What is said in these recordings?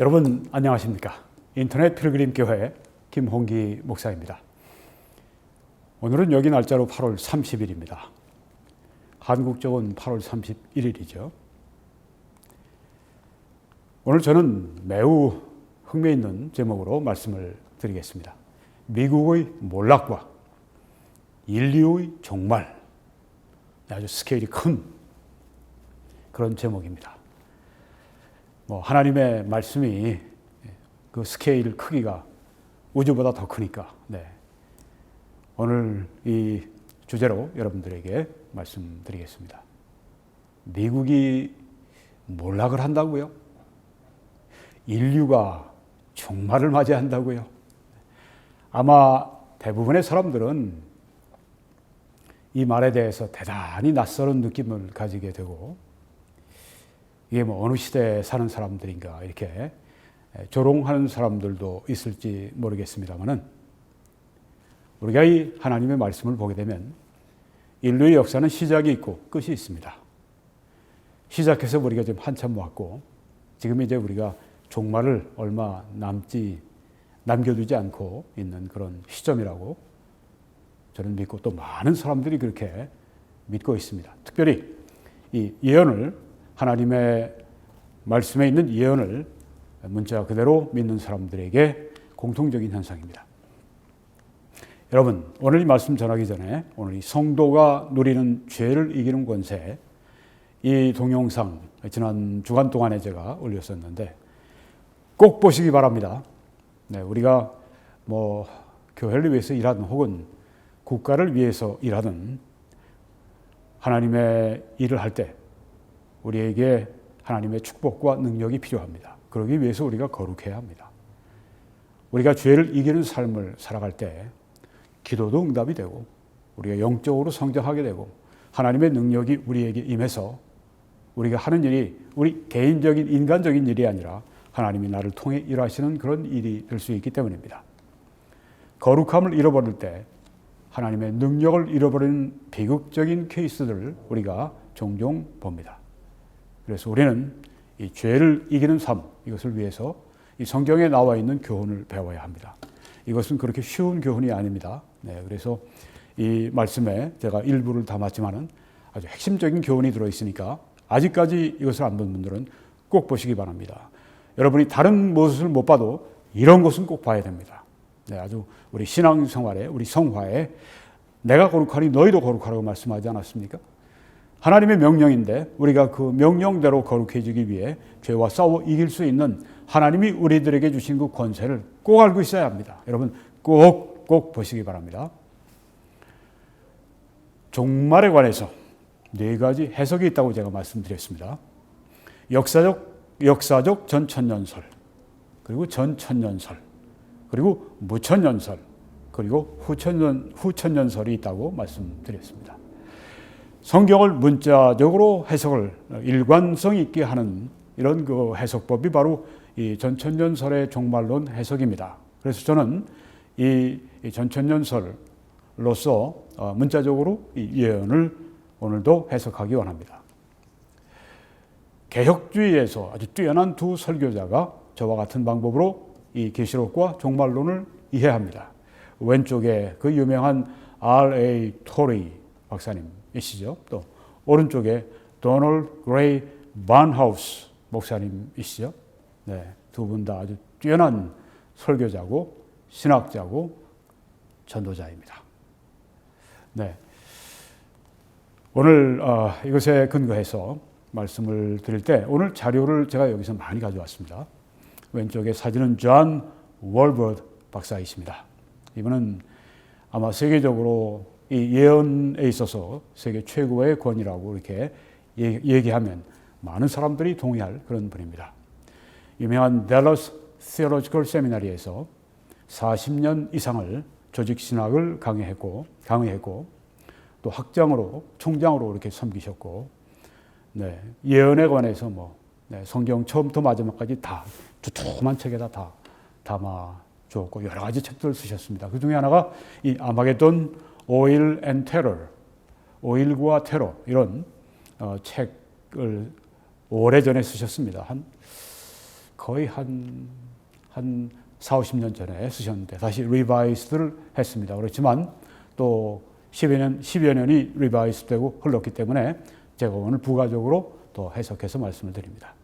여러분 안녕하십니까? 인터넷 필그림 교회 김홍기 목사입니다. 오늘은 여기 날짜로 8월 30일입니다. 한국적은 8월 31일이죠. 오늘 저는 매우 흥미있는 제목으로 말씀을 드리겠습니다. 미국의 몰락과 인류의 종말. 아주 스케일이 큰 그런 제목입니다. 하나님의 말씀이 그 스케일 크기가 우주보다 더 크니까 오늘 이 주제로 여러분들에게 말씀드리겠습니다. 미국이 몰락을 한다고요? 인류가 종말을 맞이한다고요? 아마 대부분의 사람들은 이 말에 대해서 대단히 낯설은 느낌을 가지게 되고, 이게 어느 시대에 사는 사람들인가 이렇게 조롱하는 사람들도 있을지 모르겠습니다만은, 우리가 이 하나님의 말씀을 보게 되면 인류의 역사는 시작이 있고 끝이 있습니다. 시작해서 우리가 지금 한참 왔고, 지금 이제 우리가 종말을 얼마 남겨두지 않고 있는 그런 시점이라고 저는 믿고, 또 많은 사람들이 그렇게 믿고 있습니다. 특별히 이 예언을, 하나님의 말씀에 있는 예언을 문자 그대로 믿는 사람들에게 공통적인 현상입니다. 여러분, 오늘 이 말씀 전하기 전에 오늘 이 성도가 누리는 죄를 이기는 권세, 이 동영상 지난 주간 동안에 제가 올렸었는데 꼭 보시기 바랍니다. 우리가 교회를 위해서 일하든 혹은 국가를 위해서 일하든 하나님의 일을 할 때 우리에게 하나님의 축복과 능력이 필요합니다. 그러기 위해서 우리가 거룩해야 합니다. 우리가 죄를 이기는 삶을 살아갈 때 기도도 응답이 되고, 우리가 영적으로 성장하게 되고, 하나님의 능력이 우리에게 임해서 우리가 하는 일이 우리 개인적인 인간적인 일이 아니라 하나님이 나를 통해 일하시는 그런 일이 될 수 있기 때문입니다. 거룩함을 잃어버릴 때 하나님의 능력을 잃어버리는 비극적인 케이스들을 우리가 종종 봅니다. 그래서 우리는 이 죄를 이기는 삶, 이것을 위해서 이 성경에 나와 있는 교훈을 배워야 합니다. 이것은 그렇게 쉬운 교훈이 아닙니다. 그래서 이 말씀에 제가 일부를 담았지만은 아주 핵심적인 교훈이 들어있으니까 아직까지 이것을 안 본 분들은 꼭 보시기 바랍니다. 여러분이 다른 무엇을 못 봐도 이런 것은 꼭 봐야 됩니다. 아주 우리 신앙생활에, 우리 성화에 내가 거룩하니 너희도 거룩하라고 말씀하지 않았습니까? 하나님의 명령인데 우리가 그 명령대로 거룩해지기 위해 죄와 싸워 이길 수 있는 하나님이 우리들에게 주신 그 권세를 꼭 알고 있어야 합니다. 여러분 꼭 보시기 바랍니다. 종말에 관해서 4가지 해석이 있다고 제가 말씀드렸습니다. 역사적 전천년설, 그리고 전천년설, 그리고 무천년설, 그리고 후천년설이 있다고 말씀드렸습니다. 성경을 문자적으로 해석을 일관성 있게 하는 이런 그 해석법이 바로 이 전천년설의 종말론 해석입니다. 그래서 저는 이 전천년설로서 문자적으로 이 예언을 오늘도 해석하기 원합니다. 개혁주의에서 아주 뛰어난 두 설교자가 저와 같은 방법으로 이 계시록과 종말론을 이해합니다. 왼쪽에 그 유명한 R.A. 토리 박사님이시죠. 또 오른쪽에 도널드 그레이 반하우스 목사님이시죠. 두 분 다 아주 뛰어난 설교자고 신학자고 전도자입니다. 오늘 이것에 근거해서 말씀을 드릴 때 오늘 자료를 제가 여기서 많이 가져왔습니다. 왼쪽에 사진은 존 월버드 박사이십니다. 이분은 아마 세계적으로 이 예언에 있어서 세계 최고의 권위라고 이렇게 얘기하면 많은 사람들이 동의할 그런 분입니다. 유명한 댈러스 Theological Seminary에서 40년 이상을 조직신학을 강의했고 또 학장으로, 총장으로 이렇게 섬기셨고, 예언에 관해서 성경 처음부터 마지막까지 다 두툼한 책에다 다 담아 주었고 여러 가지 책들을 쓰셨습니다. 그 중에 하나가 이 아마게돈 오일 앤 테러, 오일과 테러 이런 책을 오래전에 쓰셨습니다. 거의 한 4, 50년 전에 쓰셨는데 다시 리바이스를 했습니다. 그렇지만 또 10여 년이 리바이스 되고 흘렀기 때문에 제가 오늘 부가적으로 또 해석해서 말씀을 드립니다.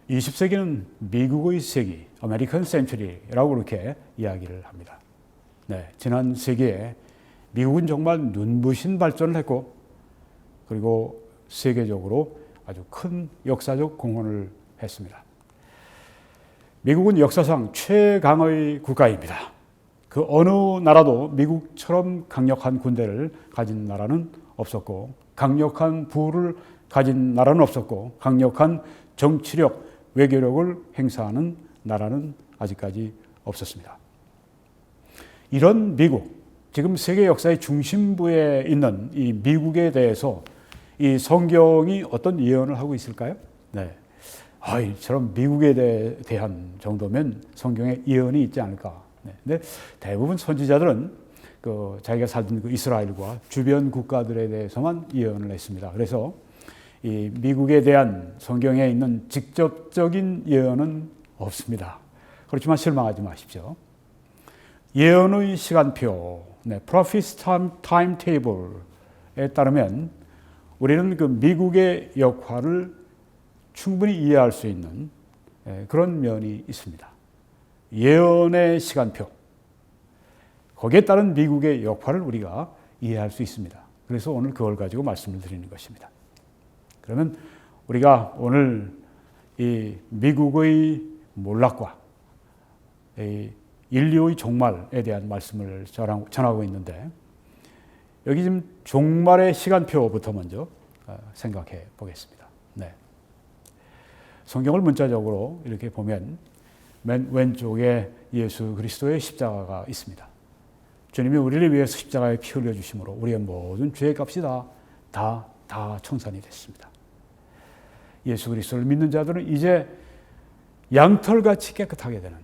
20세기는 미국의 세기, 아메리칸 센츄리라고 그렇게 이야기를 합니다. 네, 지난 세기에 미국은 정말 눈부신 발전을 했고 그리고 세계적으로 아주 큰 역사적 공헌을 했습니다. 미국은 역사상 최강의 국가입니다. 그 어느 나라도 미국처럼 강력한 군대를 가진 나라는 없었고 강력한 부를 가진 나라는 없었고 강력한 정치력, 외교력을 행사하는 나라는 아직까지 없었습니다. 이런 미국, 지금 세계 역사의 중심부에 있는 이 미국에 대해서 이 성경이 어떤 예언을 하고 있을까요? 네. 이처럼 미국에 대한 정도면 성경에 예언이 있지 않을까. 네. 근데 대부분 선지자들은 자기가 살던 그 이스라엘과 주변 국가들에 대해서만 예언을 했습니다. 그래서 이 미국에 대한 성경에 있는 직접적인 예언은 없습니다. 그렇지만 실망하지 마십시오. 예언의 시간표, Prophet's Timetable에 따르면 우리는 그 미국의 역할을 충분히 이해할 수 있는 그런 면이 있습니다. 예언의 시간표, 거기에 따른 미국의 역할을 우리가 이해할 수 있습니다. 그래서 오늘 그걸 가지고 말씀을 드리는 것입니다. 그러면 우리가 오늘 이 미국의 몰락과 이 인류의 종말에 대한 말씀을 전하고 있는데 여기 지금 종말의 시간표부터 먼저 생각해 보겠습니다. 네. 성경을 문자적으로 이렇게 보면 맨 왼쪽에 예수 그리스도의 십자가가 있습니다. 주님이 우리를 위해서 십자가에 피 흘려 주심으로 우리의 모든 죄의 값이 다 청산이 됐습니다. 예수 그리스도를 믿는 자들은 이제 양털같이 깨끗하게 되는,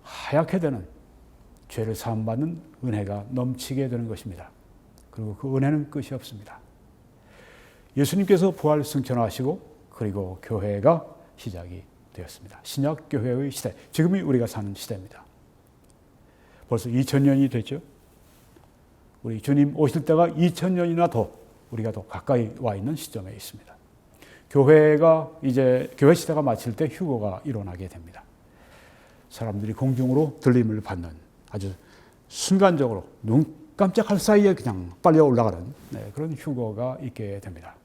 하얗게 되는, 죄를 사함받는 은혜가 넘치게 되는 것입니다. 그리고 그 은혜는 끝이 없습니다. 예수님께서 부활 승천하시고 그리고 교회가 시작이 되었습니다. 신약 교회의 시대, 지금이 우리가 사는 시대입니다. 벌써 2000년이 됐죠. 우리 주님 오실 때가 2000년이나 더 우리가 더 가까이 와 있는 시점에 있습니다. 교회가 이제 교회 시대가 마칠 때 휴거가 일어나게 됩니다. 사람들이 공중으로 들림을 받는 아주 순간적으로 눈 깜짝할 사이에 그냥 빨리 올라가는 그런 휴거가 있게 됩니다.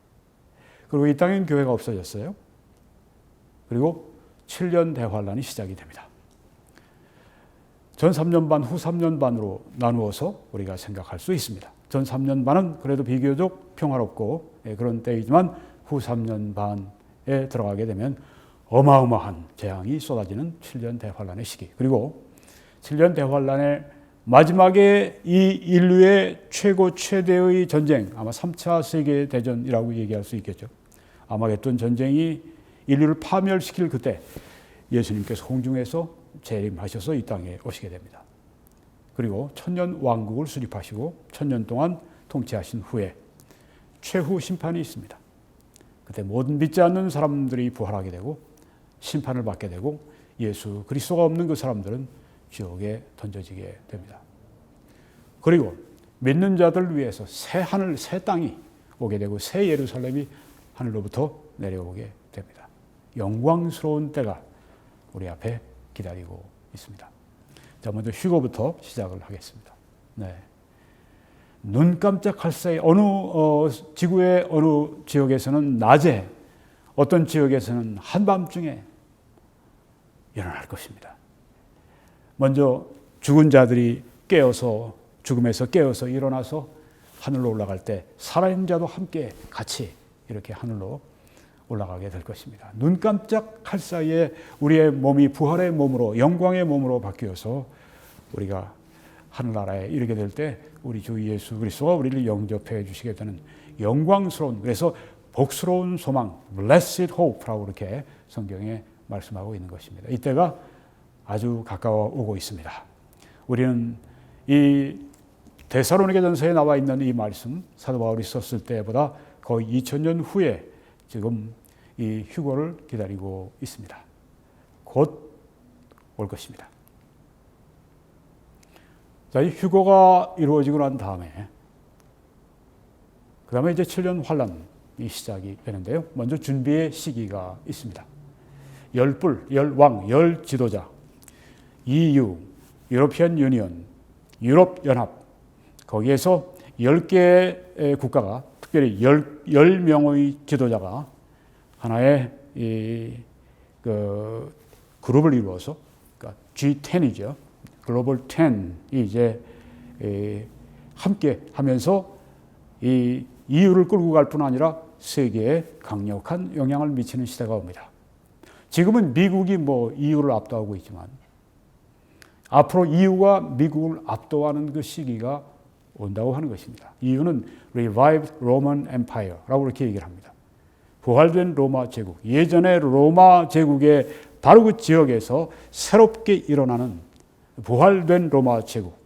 그리고 이 땅엔 교회가 없어졌어요. 그리고 7년 대환란이 시작이 됩니다. 전 3년 반, 후 3년 반으로 나누어서 우리가 생각할 수 있습니다. 전 3년 반은 그래도 비교적 평화롭고 그런 때이지만 후 3년 반에 들어가게 되면 어마어마한 재앙이 쏟아지는 7년 대환란의 시기. 그리고 7년 대환란의 마지막에 이 인류의 최대의 전쟁, 아마 3차 세계대전이라고 얘기할 수 있겠죠. 아마겟돈 전쟁이 인류를 파멸시킬 그때 예수님께서 공중에서 재림하셔서 이 땅에 오시게 됩니다. 그리고 천년 왕국을 수립하시고 1000년 동안 통치하신 후에 최후 심판이 있습니다. 그때 모든 믿지 않는 사람들이 부활하게 되고 심판을 받게 되고 예수 그리스도가 없는 그 사람들은 지옥에 던져지게 됩니다. 그리고 믿는 자들을 위해서 새 하늘, 새 땅이 오게 되고 새 예루살렘이 하늘로부터 내려오게 됩니다. 영광스러운 때가 우리 앞에 기다리고 있습니다. 자, 먼저 휴거부터 시작을 하겠습니다. 네. 눈 깜짝할 사이 지구의 어느 지역에서는 낮에, 어떤 지역에서는 한밤중에 일어날 것입니다. 먼저 죽은 자들이 죽음에서 깨어서 일어나서 하늘로 올라갈 때 살아있는 자도 함께 같이 이렇게 하늘로 올라가게 될 것입니다. 눈 깜짝할 사이에 우리의 몸이 부활의 몸으로, 영광의 몸으로 바뀌어서 우리가 하늘나라에 이르게 될 때 우리 주 예수 그리스도가 우리를 영접해 주시게 되는 영광스러운, 그래서 복스러운 소망, blessed hope라고 이렇게 성경에 말씀하고 있는 것입니다. 이때가 아주 가까워 오고 있습니다. 우리는 이 데살로니가전서에 나와 있는 이 말씀, 사도 바울이 썼을 때보다 거의 2000년 후에 지금 이 휴거를 기다리고 있습니다. 곧 올 것입니다. 자, 이 휴거가 이루어지고 난 다음에 이제 7년 환란이 시작이 되는데요. 먼저 준비의 시기가 있습니다. 열왕, 열지도자, EU, 유로피안 유니언, 유럽연합, 거기에서 10개의 국가가, 특별히 10명의 지도자가 하나의 그룹을 이루어서, 그러니까 G10이죠. 글로벌 10이 이제 함께 하면서 이 EU를 끌고 갈 뿐 아니라 세계에 강력한 영향을 미치는 시대가 옵니다. 지금은 미국이 EU를 압도하고 있지만 앞으로 EU가 미국을 압도하는 그 시기가 온다고 하는 것입니다. EU는 Revived Roman Empire라고 이렇게 얘기를 합니다. 부활된 로마 제국, 예전에 로마 제국의 바로 그 지역에서 새롭게 일어나는 부활된 로마 제국,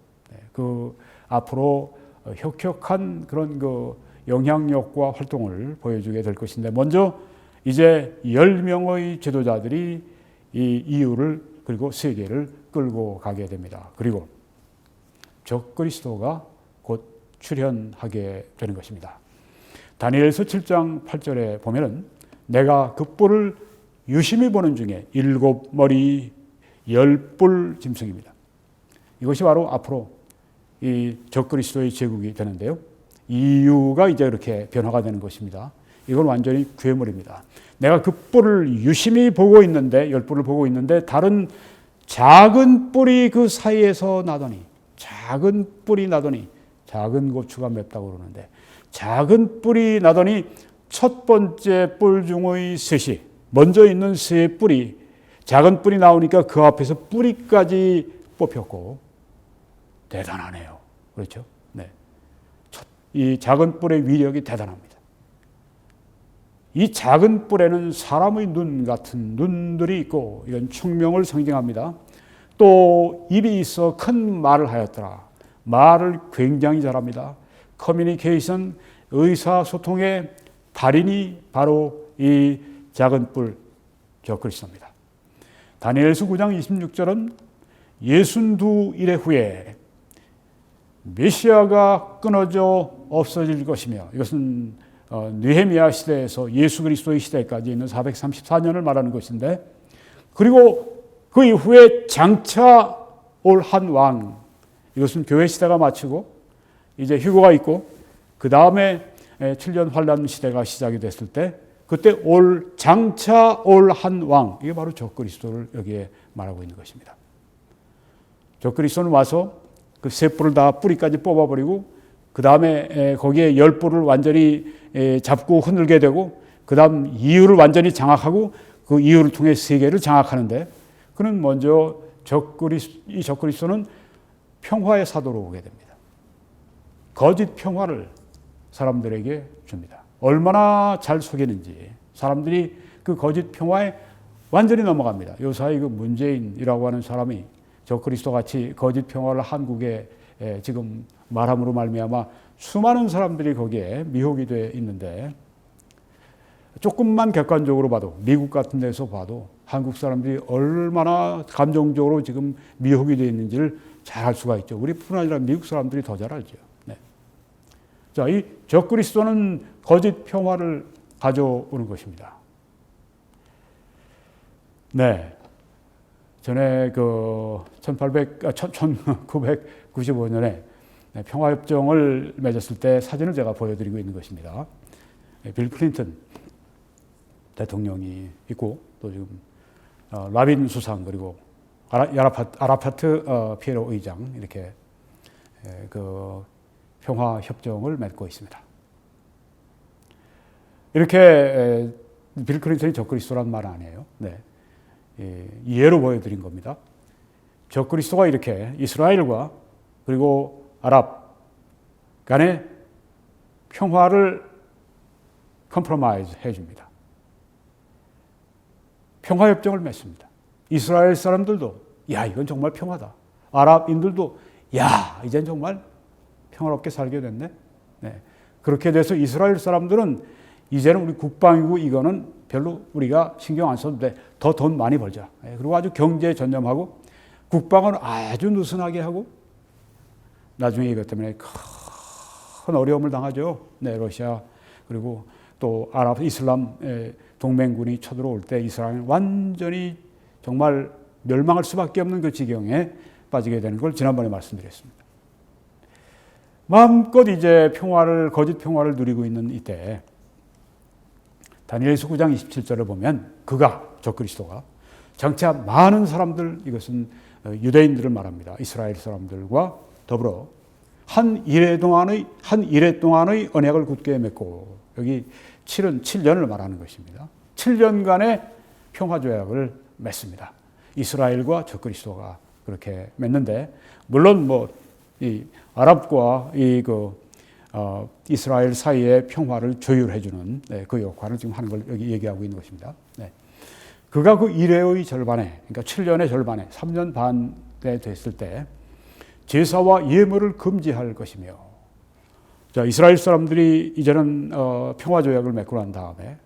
그 앞으로 혁혁한 그런 그 영향력과 활동을 보여주게 될 것인데, 먼저 이제 10명의 지도자들이 이 EU를 그리고 세계를 끌고 가게 됩니다. 그리고 적그리스도가 곧 출현하게 되는 것입니다. 다니엘서 7장 8절에 보면은 내가 그 뿔을 유심히 보는 중에 7머리 10뿔 짐승입니다. 이것이 바로 앞으로 이 적그리스도의 제국이 되는데요. EU가 이제 이렇게 변화가 되는 것입니다. 이건 완전히 괴물입니다. 내가 그 뿔을 유심히 보고 있는데, 10뿔을 보고 있는데 다른 작은 뿔이 그 사이에서 나더니, 작은 뿔이 나더니, 작은 고추가 맵다고 그러는데 작은 뿔이 나더니 첫 번째 뿔 중의 셋이, 먼저 있는 세 뿔이, 작은 뿔이 나오니까 그 앞에서 뿌리까지 뽑혔고 대단하네요. 그렇죠? 네. 이 작은 뿔의 위력이 대단합니다. 이 작은 뿔에는 사람의 눈 같은 눈들이 있고, 이건 총명을 상징합니다. 또 입이 있어 큰 말을 하였더라. 말을 굉장히 잘합니다. 커뮤니케이션, 의사소통의 달인이 바로 이 작은 뿔 적그리스도입니다. 다니엘서 9장 26절은 62일의 후에 메시아가 끊어져 없어질 것이며, 이것은 느헤미야 시대에서 예수 그리스도의 시대까지 있는 434년을 말하는 것인데, 그리고 그 이후에 장차 올 한 왕, 이것은 교회 시대가 마치고 이제 휴거가 있고 그 다음에 7년 환란 시대가 시작이 됐을 때, 그때 장차 올 한 왕, 이게 바로 적그리스도를 여기에 말하고 있는 것입니다. 적그리스도는 와서 그 세 뿔을 다 뿌리까지 뽑아버리고 그 다음에 거기에 10뿔을 완전히 잡고 흔들게 되고, 그 다음 EU를 완전히 장악하고 그 EU를 통해 세계를 장악하는데, 그는 먼저 이 적그리스도는 평화의 사도로 오게 됩니다. 거짓 평화를 사람들에게 줍니다. 얼마나 잘 속이는지 사람들이 그 거짓 평화에 완전히 넘어갑니다. 요사이 그 문재인이라고 하는 사람이 적그리스도 같이 거짓 평화를 한국에 지금 말함으로 말미암아 수많은 사람들이 거기에 미혹이 돼 있는데, 조금만 객관적으로 봐도, 미국 같은 데서 봐도 한국 사람들이 얼마나 감정적으로 지금 미혹이 되어 있는지를 잘 알 수가 있죠. 우리뿐 아니라 미국 사람들이 더 잘 알죠. 네. 자, 이 적그리스도는 거짓 평화를 가져오는 것입니다. 네. 전에 그 1995년에 평화협정을 맺었을 때 사진을 제가 보여드리고 있는 것입니다. 빌 클린턴 대통령이 있고, 또 지금 라빈 수상, 그리고 아라파트 피에로 의장, 이렇게 그 평화협정을 맺고 있습니다. 이렇게 빌 클린턴이 적그리스도란 말 아니에요. 네. 예로 보여드린 겁니다. 적그리스도가 이렇게 이스라엘과 그리고 아랍 간의 평화를 컴프로마이즈 해줍니다. 평화협정을 맺습니다. 이스라엘 사람들도 야, 이건 정말 평화다. 아랍인들도 야, 이젠 정말 평화롭게 살게 됐네. 네. 그렇게 돼서 이스라엘 사람들은 이제는 우리 국방이고 이거는 별로 우리가 신경 안 써도 돼. 더 돈 많이 벌자. 그리고 아주 경제에 전념하고 국방을 아주 느슨하게 하고 나중에 이것 때문에 큰 어려움을 당하죠. 네, 러시아 그리고 또 아랍 이슬람 동맹군이 쳐들어올 때 이스라엘은 완전히 정말 멸망할 수밖에 없는 그 지경에 빠지게 되는 걸 지난번에 말씀드렸습니다. 마음껏 이제 거짓 평화를 누리고 있는 이때 다니엘서 9장 27절을 보면 저 그리스도가 장차 많은 사람들, 이것은 유대인들을 말합니다. 이스라엘 사람들과 더불어 한 이래 동안의 언약을 굳게 맺고, 여기 7은 7년을 말하는 것입니다. 7년간의 평화조약을 맺습니다. 이스라엘과 저 그리스도가 그렇게 맺는데, 물론 이 아랍과 이스라엘 사이의 평화를 조율해주는 그 역할을 지금 하는 걸 여기 얘기하고 있는 것입니다. 그가 그 이래의 절반에, 그러니까 7년의 절반에 3년 반에 됐을 때 제사와 예물을 금지할 것이며, 자, 이스라엘 사람들이 이제는 평화조약을 맺고 난 다음에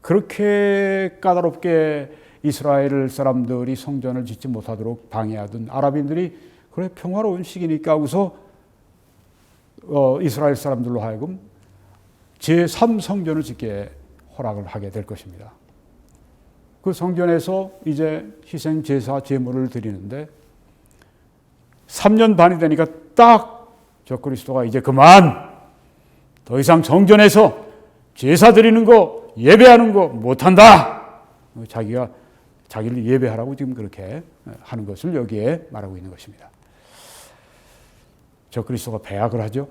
그렇게 까다롭게 이스라엘 사람들이 성전을 짓지 못하도록 방해하던 아랍인들이 그래 평화로운 시기니까 하고서 이스라엘 사람들로 하여금 제3성전을 짓게 허락을 하게 될 것입니다. 그 성전에서 이제 희생 제사 제물을 드리는데 3년 반이 되니까 딱 저 그리스도가 이제 그만 더 이상 성전에서 제사 드리는 거 예배하는 거 못한다. 자기를 예배하라고 지금 그렇게 하는 것을 여기에 말하고 있는 것입니다. 저 그리스도가 배약을 하죠.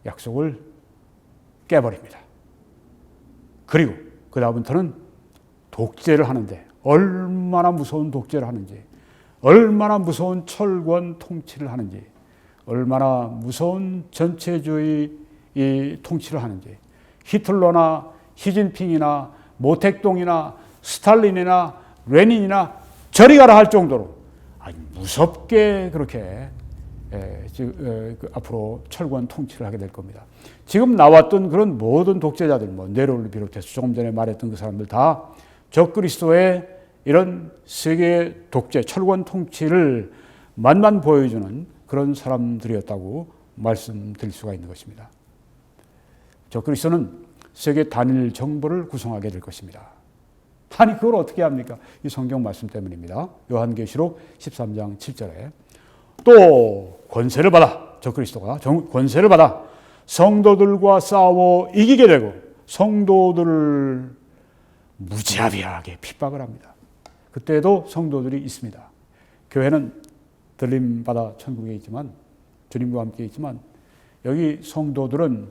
약속을 깨버립니다. 그리고 그 다음부터는 독재를 하는데, 얼마나 무서운 독재를 하는지, 얼마나 무서운 철권 통치를 하는지, 얼마나 무서운 전체주의 통치를 하는지, 히틀러나 시진핑이나 모택동이나 스탈린이나 레닌이나 저리 가라 할 정도로 아주 무섭게 그렇게 앞으로 철권 통치를 하게 될 겁니다. 지금 나왔던 그런 모든 독재자들, 네로를 비롯해서 조금 전에 말했던 그 사람들 다 적그리스도의 이런 세계 독재, 철권 통치를 만만 보여주는 그런 사람들이었다고 말씀드릴 수가 있는 것입니다. 적그리스도는 세계 단일 정부를 구성하게 될 것입니다. 아니 그걸 어떻게 합니까? 이 성경 말씀 때문입니다. 요한계시록 13장 7절에 또 권세를 받아, 적그리스도가 권세를 받아 성도들과 싸워 이기게 되고 성도들을 무자비하게 핍박을 합니다. 그때도 성도들이 있습니다. 교회는 들림받아 천국에 있지만, 주님과 함께 있지만, 여기 성도들은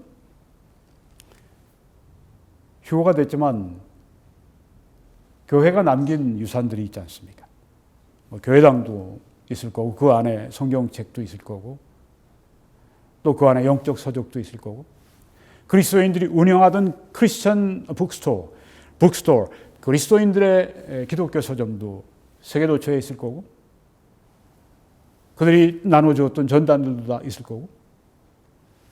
휴거가 됐지만 교회가 남긴 유산들이 있지 않습니까? 교회당도 있을 거고, 그 안에 성경책도 있을 거고, 또 그 안에 영적 서적도 있을 거고, 그리스도인들이 운영하던 크리스천 북스토어, 그리스도인들의 기독교 서점도 세계도처에 있을 거고, 그들이 나눠주었던 전단들도 다 있을 거고,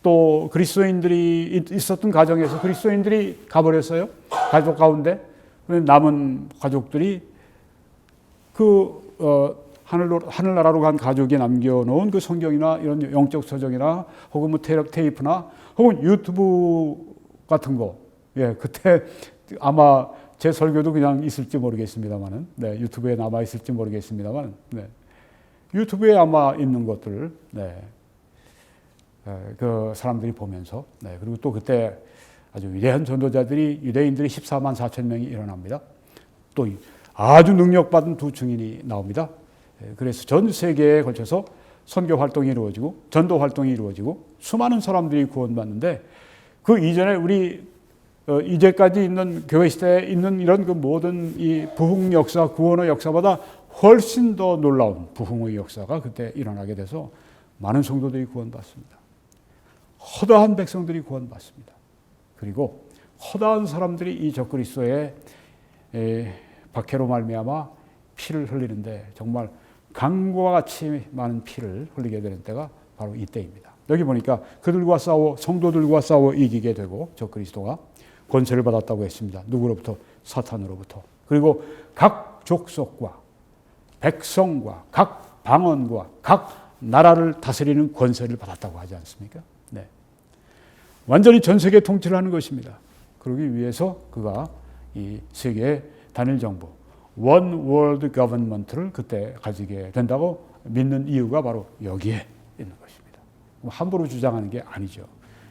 또 그리스도인들이 있었던 가정에서 그리스도인들이 가버렸어요. 가족 가운데. 남은 가족들이 하늘나라로 간 가족이 남겨놓은 그 성경이나 이런 영적 서적이나 혹은 테이프나 혹은 유튜브 같은 거. 그때 아마 제 설교도 그냥 있을지 모르겠습니다만은, 유튜브에 남아 있을지 모르겠습니다만, 유튜브에 아마 있는 것들, 그 사람들이 보면서, 그리고 또 그때 아주 위대한 전도자들이, 유대인들이 14만 4천 명이 일어납니다. 또 아주 능력받은 두 증인이 나옵니다. 그래서 전 세계에 걸쳐서 선교 활동이 이루어지고 전도 활동이 이루어지고 수많은 사람들이 구원받는데, 그 이전에 우리 이제까지 있는 교회 시대에 있는 이런 그 모든 이 부흥 역사, 구원의 역사보다 훨씬 더 놀라운 부흥의 역사가 그때 일어나게 돼서 많은 성도들이 구원받습니다. 허다한 백성들이 구원받습니다. 그리고 허다한 사람들이 이 적그리스도의 박해로 말미암아 피를 흘리는데 정말 강과 같이 많은 피를 흘리게 되는 때가 바로 이때입니다. 여기 보니까 성도들과 싸워 이기게 되고 적그리스도가 권세를 받았다고 했습니다. 누구로부터? 사탄으로부터, 그리고 각 족속과 백성과 각 방언과 각 나라를 다스리는 권세를 받았다고 하지 않습니까? 네. 완전히 전 세계 통치를 하는 것입니다. 그러기 위해서 그가 이 세계 단일 정부, One World Government를 그때 가지게 된다고 믿는 이유가 바로 여기에 있는 것입니다. 함부로 주장하는 게 아니죠.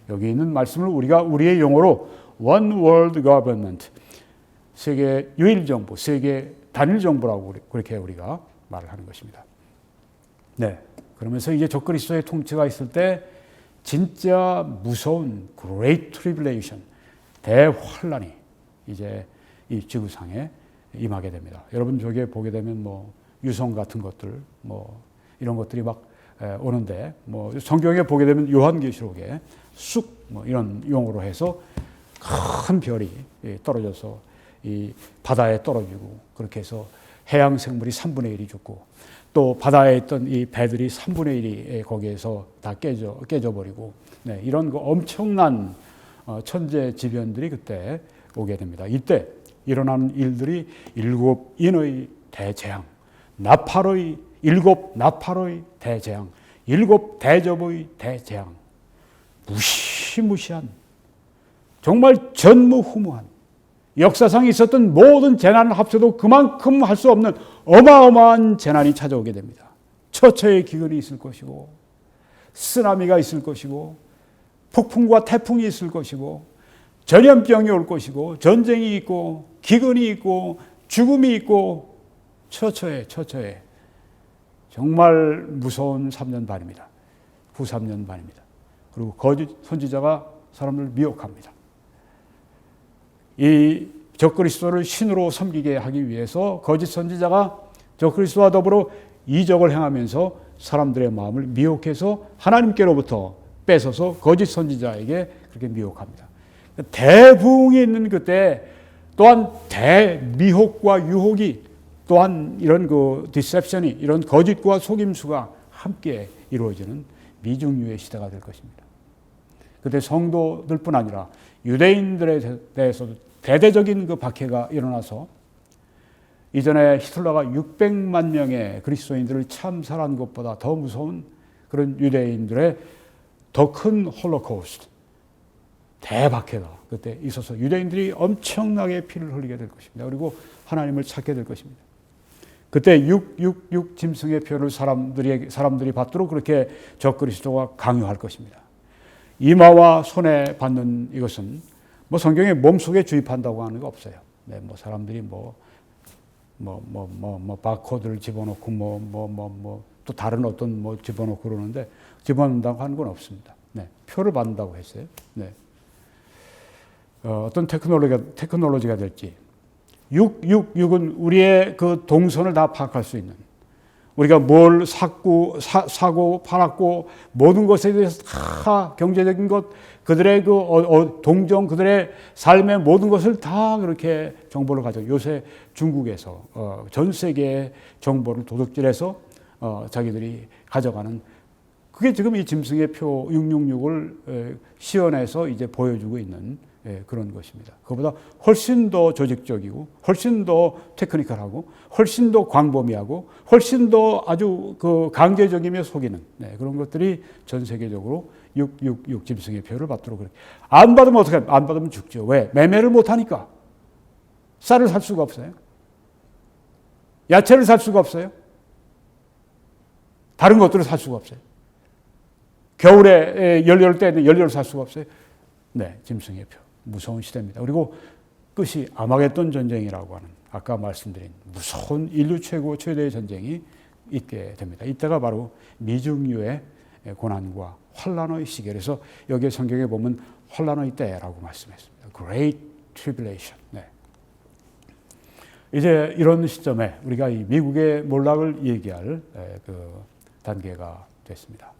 여기 있는 말씀을 우리가 우리의 용어로 One World Government, 세계 유일 정부, 세계 단일 정부라고 그렇게 우리가 말을 하는 것입니다. 네. 그러면서 이제 적그리스도의 통치가 있을 때 진짜 무서운 Great Tribulation, 대환란이 이제 이 지구상에 임하게 됩니다. 여러분 저기에 보게 되면 뭐 유성 같은 것들 뭐 이런 것들이 막 오는데, 뭐 성경에 보게 되면 요한계시록에 쑥 뭐 이런 용어로 해서 큰 별이 떨어져서 이 바다에 떨어지고, 그렇게 해서 해양 생물이 3분의 1이 죽고, 또 바다에 있던 이 배들이 3분의 1이 거기에서 다 깨져버리고, 네, 이런 그 엄청난 천재지변들이 그때 오게 됩니다. 이때 일어나는 일들이 7인의 대재앙, 일곱 나팔의 대재앙, 7 대접의 대재앙, 무시무시한, 정말 전무후무한, 역사상에 있었던 모든 재난을 합쳐도 그만큼 할 수 없는 어마어마한 재난이 찾아오게 됩니다. 처처의 기근이 있을 것이고, 쓰나미가 있을 것이고, 폭풍과 태풍이 있을 것이고, 전염병이 올 것이고, 전쟁이 있고, 기근이 있고, 죽음이 있고, 처처에 정말 무서운 3년 반입니다. 후 3년 반입니다. 그리고 거짓 선지자가 사람을 미혹합니다. 이 적그리스도를 신으로 섬기게 하기 위해서 거짓 선지자가 적그리스도와 더불어 이적을 행하면서 사람들의 마음을 미혹해서 하나님께로부터 뺏어서 거짓 선지자에게 그렇게 미혹합니다. 대부흥이 있는 그때 또한 대미혹과 유혹이, 또한 이런 그 디셉션이, 이런 거짓과 속임수가 함께 이루어지는 미중유의 시대가 될 것입니다. 그때 성도들뿐 아니라 유대인들에 대해서도 대대적인 그 박해가 일어나서, 이전에 히틀러가 600만 명의 그리스도인들을 참살한 것보다 더 무서운 그런 유대인들의 더 큰 홀로코스트, 대박해가 그때 있어서 유대인들이 엄청나게 피를 흘리게 될 것입니다. 그리고 하나님을 찾게 될 것입니다. 그때 666 짐승의 표를 사람들이 받도록 그렇게 적그리스도가 강요할 것입니다. 이마와 손에 받는 이것은 뭐 성경에 몸속에 주입한다고 하는 거 없어요. 네, 뭐 사람들이 바코드를 집어넣고 또 다른 어떤 뭐 집어넣고 그러는데, 집어넣는다고 하는 건 없습니다. 네, 표를 받는다고 했어요. 네. 어떤 테크놀로지가 될지, 666은 우리의 그 동선을 다 파악할 수 있는, 우리가 뭘 사고 팔았고 모든 것에 대해서 다 경제적인 것, 그들의 그 동정, 그들의 삶의 모든 것을 다 그렇게 정보를 가지고, 요새 중국에서 전 세계의 정보를 도둑질해서 자기들이 가져가는, 그게 지금 이 짐승의 표 666을 시연해서 이제 보여주고 있는 그런 것입니다. 그보다 훨씬 더 조직적이고, 훨씬 더 테크니컬하고, 훨씬 더 광범위하고, 훨씬 더 아주 그 강제적이며 속이는, 그런 것들이 전 세계적으로 666 짐승의 표를 받도록 그래. 안 받으면 어떻게 합니까? 안 받으면 죽죠. 왜? 매매를 못 하니까. 쌀을 살 수가 없어요. 야채를 살 수가 없어요. 다른 것들을 살 수가 없어요. 겨울에 열려올 때는 연료를 살 수가 없어요. 네, 짐승의 표. 무서운 시대입니다. 그리고 끝이 아마겟돈 전쟁이라고 하는, 아까 말씀드린 무서운 인류 최대의 전쟁이 있게 됩니다. 이때가 바로 미중유의 고난과 환란의 시기. 그래서 여기 성경에 보면 환란의 때라고 말씀했습니다. Great Tribulation. 네. 이제 이런 시점에 우리가 이 미국의 몰락을 얘기할 그 단계가 됐습니다.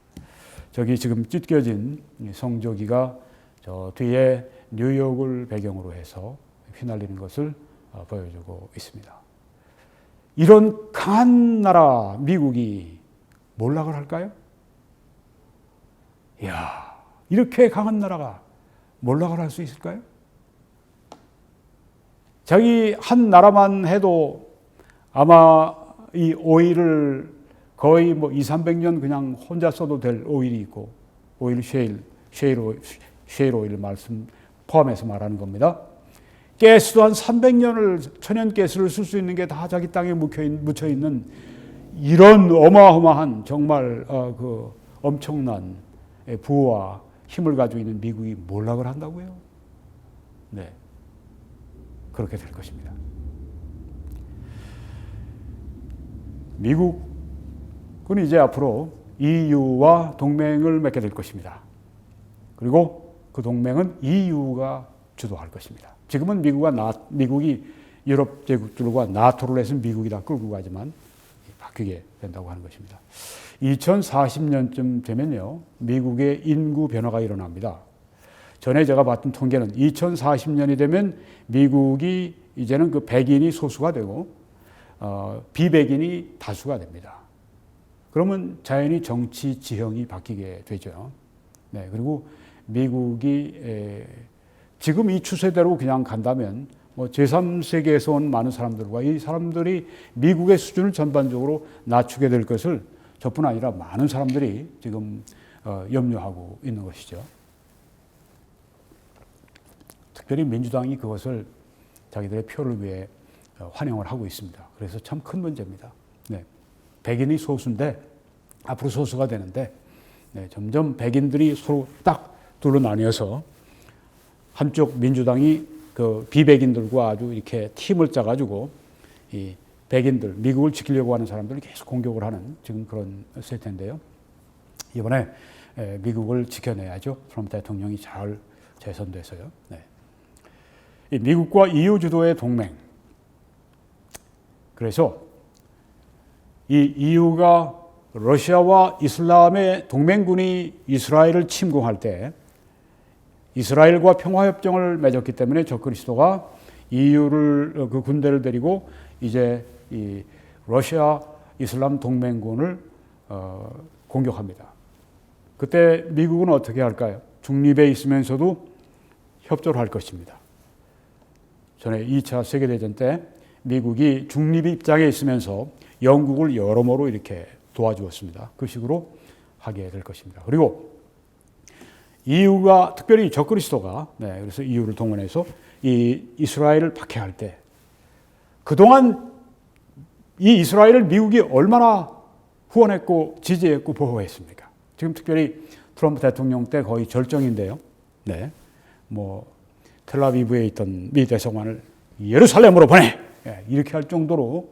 저기 지금 찢겨진 성조기가 저 뒤에 뉴욕을 배경으로 해서 휘날리는 것을 보여주고 있습니다. 이런 강한 나라 미국이 몰락을 할까요? 이야, 이렇게 강한 나라가 몰락을 할 수 있을까요? 자기 한 나라만 해도 아마 이 오일을 거의 뭐 200~300년 그냥 혼자 써도 될 오일이 있고, 오일 셰일 오일 말씀 포함해서 말하는 겁니다. 가스도 한 300년을 천연 가스를 쓸 수 있는 게 다 자기 땅에 묻혀 있는 이런 어마어마한 정말 그 엄청난 부와 힘을 가지고 있는 미국이 몰락을 한다고요? 네, 그렇게 될 것입니다. 미국은 이제 앞으로 EU와 동맹을 맺게 될 것입니다. 그리고 그 동맹은 EU가 주도할 것입니다. 지금은 미국이 유럽 제국들과 나토를 해서 미국이 다 끌고 가지만 바뀌게 된다고 하는 것입니다. 2040년쯤 되면요, 미국의 인구 변화가 일어납니다. 전에 제가 봤던 통계는 2040년이 되면 미국이 이제는 그 백인이 소수가 되고 비백인이 다수가 됩니다. 그러면 자연히 정치 지형이 바뀌게 되죠. 네, 그리고 미국이 지금 이 추세대로 그냥 간다면 뭐 제3세계에서 온 많은 사람들과 이 사람들이 미국의 수준을 전반적으로 낮추게 될 것을 저뿐 아니라 많은 사람들이 지금 염려하고 있는 것이죠. 특별히 민주당이 그것을 자기들의 표를 위해 환영을 하고 있습니다. 그래서 참 큰 문제입니다. 네. 백인이 소수인데 앞으로 소수가 되는데 점점 백인들이 서로 딱 둘로 나뉘어서 한쪽 민주당이 그 비백인들과 아주 이렇게 팀을 짜가지고 이 백인들, 미국을 지키려고 하는 사람들을 계속 공격을 하는 지금 그런 세태인데요. 이번에 미국을 지켜내야죠. 트럼프 대통령이 잘 재선돼서요. 네. 이 미국과 EU 주도의 동맹. 그래서 이 EU가 러시아와 이슬람의 동맹군이 이스라엘을 침공할 때 이스라엘과 평화협정을 맺었기 때문에 적그리스도가 EU를 그 군대를 데리고 이제 이 러시아 이슬람 동맹군을 공격합니다. 그때 미국은 어떻게 할까요? 중립에 있으면서도 협조를 할 것입니다. 전에 2차 세계대전 때 미국이 중립 입장에 있으면서 영국을 여러모로 이렇게 도와주었습니다. 그 식으로 하게 될 것입니다. 그리고 EU가 특별히 적그리스도가 그래서 EU를 동원해서 이 이스라엘을 박해할 때 그동안 이 이스라엘을 미국이 얼마나 후원했고 지지했고 보호했습니까? 지금 특별히 트럼프 대통령 때 거의 절정인데요. 네, 뭐 텔아비브에 있던 미 대사관을 예루살렘으로 보내 이렇게 할 정도로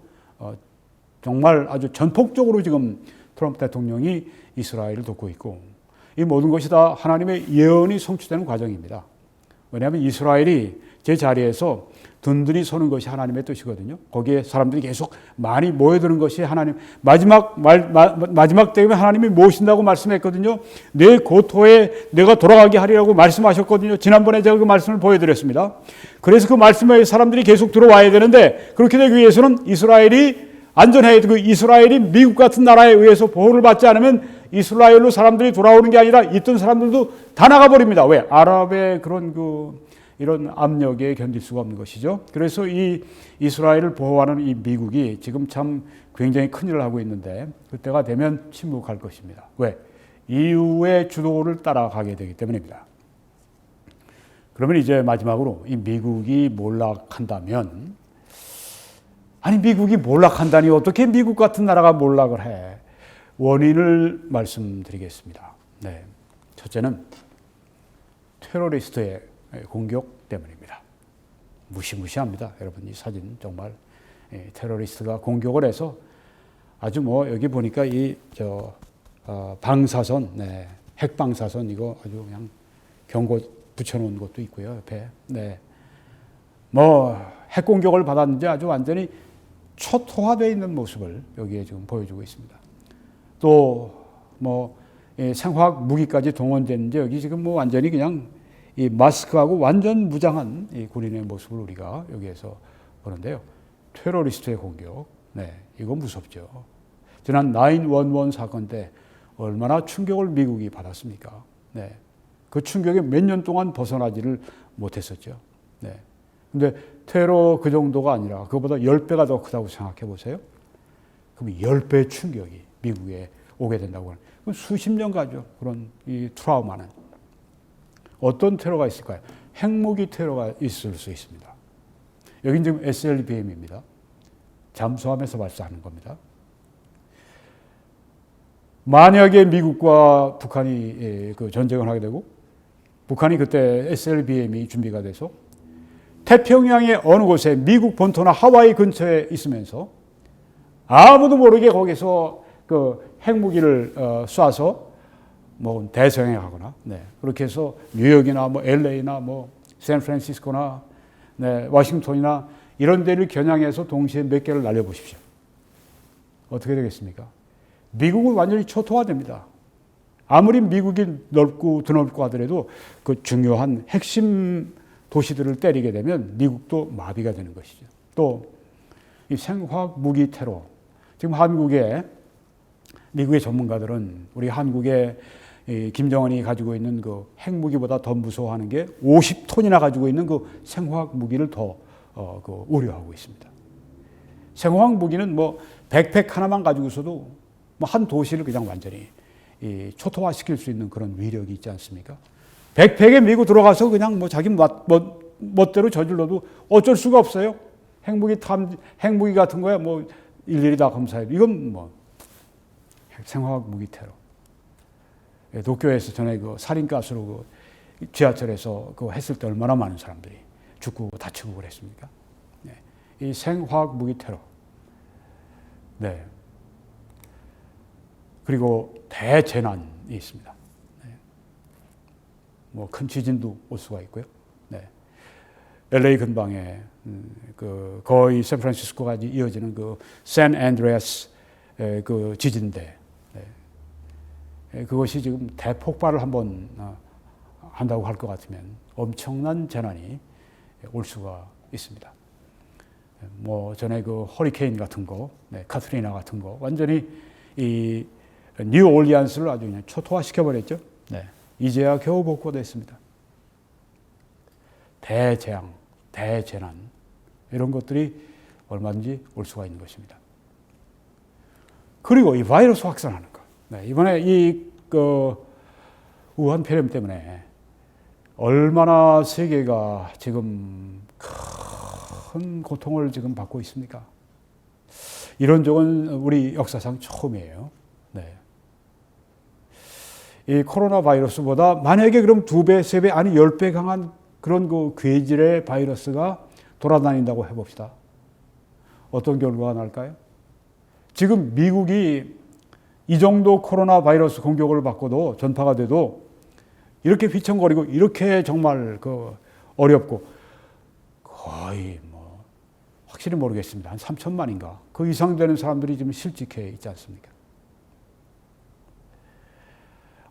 정말 아주 전폭적으로 지금 트럼프 대통령이 이스라엘을 돕고 있고 이 모든 것이 다 하나님의 예언이 성취되는 과정입니다. 왜냐하면 이스라엘이 제 자리에서 든든히 서는 것이 하나님의 뜻이거든요. 거기에 사람들이 계속 많이 모여드는 것이 하나님 마지막 때문에 하나님이 모신다고 말씀했거든요. 내 고토에 내가 돌아가게 하리라고 말씀하셨거든요. 지난번에 제가 그 말씀을 보여드렸습니다. 그래서 그 말씀에 사람들이 계속 들어와야 되는데 그렇게 되기 위해서는 이스라엘이 안전해야 되고 이스라엘이 미국 같은 나라에 의해서 보호를 받지 않으면 이스라엘로 사람들이 돌아오는 게 아니라 있던 사람들도 다 나가버립니다. 왜? 아랍의 그런 이런 압력에 견딜 수가 없는 것이죠. 그래서 이 이스라엘을 보호하는 이 미국이 지금 참 굉장히 큰일을 하고 있는데 그때가 되면 침묵할 것입니다. 왜? EU의 주도를 따라가게 되기 때문입니다. 그러면 이제 마지막으로 이 미국이 몰락한다면 아니 미국이 몰락한다니 어떻게 미국 같은 나라가 몰락을 해? 원인을 말씀드리겠습니다. 네. 첫째는 테러리스트의 공격 때문입니다. 무시무시합니다. 여러분 이 사진 정말 테러리스트가 공격을 해서 아주 뭐 여기 보니까 방사선, 핵방사선 이거 아주 그냥 경고 붙여놓은 것도 있고요. 옆에. 네. 뭐 핵공격을 받았는지 아주 완전히 초토화되어 있는 모습을 여기에 지금 보여주고 있습니다. 또 뭐 생화학 무기까지 동원됐는데 여기 지금 뭐 완전히 그냥 이 마스크하고 완전 무장한 이 군인의 모습을 우리가 여기에서 보는데요. 테러리스트의 공격, 이거 무섭죠. 지난 9/11 사건 때 얼마나 충격을 미국이 받았습니까? 그 충격에 몇 년 동안 벗어나지를 못했었죠. 근데 테러 그 정도가 아니라 그거보다 10배가 더 크다고 생각해 보세요. 그럼 10배의 충격이 미국에 오게 된다고 하는. 그럼 수십 년 가죠. 그런 이 트라우마는. 어떤 테러가 있을까요? 핵무기 테러가 있을 수 있습니다. 여긴 지금 SLBM입니다. 잠수함에서 발사하는 겁니다. 만약에 미국과 북한이 그 전쟁을 하게 되고 북한이 그때 SLBM이 준비가 돼서 태평양의 어느 곳에 미국 본토나 하와이 근처에 있으면서 아무도 모르게 거기서 그 핵무기를 쏴서 뭐 대서양하거나 그렇게 해서 뉴욕이나 뭐 LA나 뭐 샌프란시스코나 워싱턴이나 이런 데를 겨냥해서 동시에 몇 개를 날려보십시오. 어떻게 되겠습니까? 미국은 완전히 초토화됩니다. 아무리 미국이 넓고 드넓고 하더라도 그 중요한 핵심 도시들을 때리게 되면 미국도 마비가 되는 것이죠. 또 이 생화학 무기 테러. 지금 미국의 전문가들은 우리 한국의 김정은이 가지고 있는 그 핵무기보다 더 무서워하는 게 50톤이나 가지고 있는 그 생화학 무기를 더 우려하고 있습니다. 생화학 무기는 뭐 백팩 하나만 가지고서도 뭐 한 도시를 그냥 완전히 초토화시킬 수 있는 그런 위력이 있지 않습니까? 백팩에 밀고 들어가서 그냥 뭐 자기 멋대로 저질러도 어쩔 수가 없어요. 핵무기 같은 거야 뭐 일일이 다 검사해도 이건 뭐 생화학 무기 테러. 도쿄에서 전에 그 살인가스로 그 지하철에서 그거 했을 때 얼마나 많은 사람들이 죽고 다치고 그랬습니까? 이 생화학 무기 테러. 네. 그리고 대재난이 있습니다. 뭐 큰 지진도 올 수가 있고요. LA 근방에 그 거의 샌프란시스코까지 이어지는 그 샌 안드레아스 그 지진대. 그것이 지금 대폭발을 한번 한다고 할 것 같으면 엄청난 재난이 올 수가 있습니다. 뭐 전에 그 허리케인 같은 거, 카트리나 같은 거 완전히 이 뉴올리안스를 아주 그냥 초토화시켜 버렸죠. 이제야 겨우 복구됐습니다. 대재앙, 대재난 이런 것들이 얼마든지 올 수가 있는 것입니다. 그리고 이 바이러스 확산하는 것. 이번에 우한 폐렴 때문에 얼마나 세계가 지금 큰 고통을 지금 받고 있습니까? 이런 적은 우리 역사상 처음이에요. 이 코로나 바이러스보다 만약에 그럼 2배, 3배, 아니 10배 강한 그런 그 괴질의 바이러스가 돌아다닌다고 해봅시다. 어떤 결과가 날까요? 지금 미국이 이 정도 코로나 바이러스 공격을 받고도 전파가 돼도 이렇게 휘청거리고 이렇게 정말 어렵고 거의 뭐 확실히 모르겠습니다. 한 3천만인가 그 이상 되는 사람들이 지금 실직해 있지 않습니까?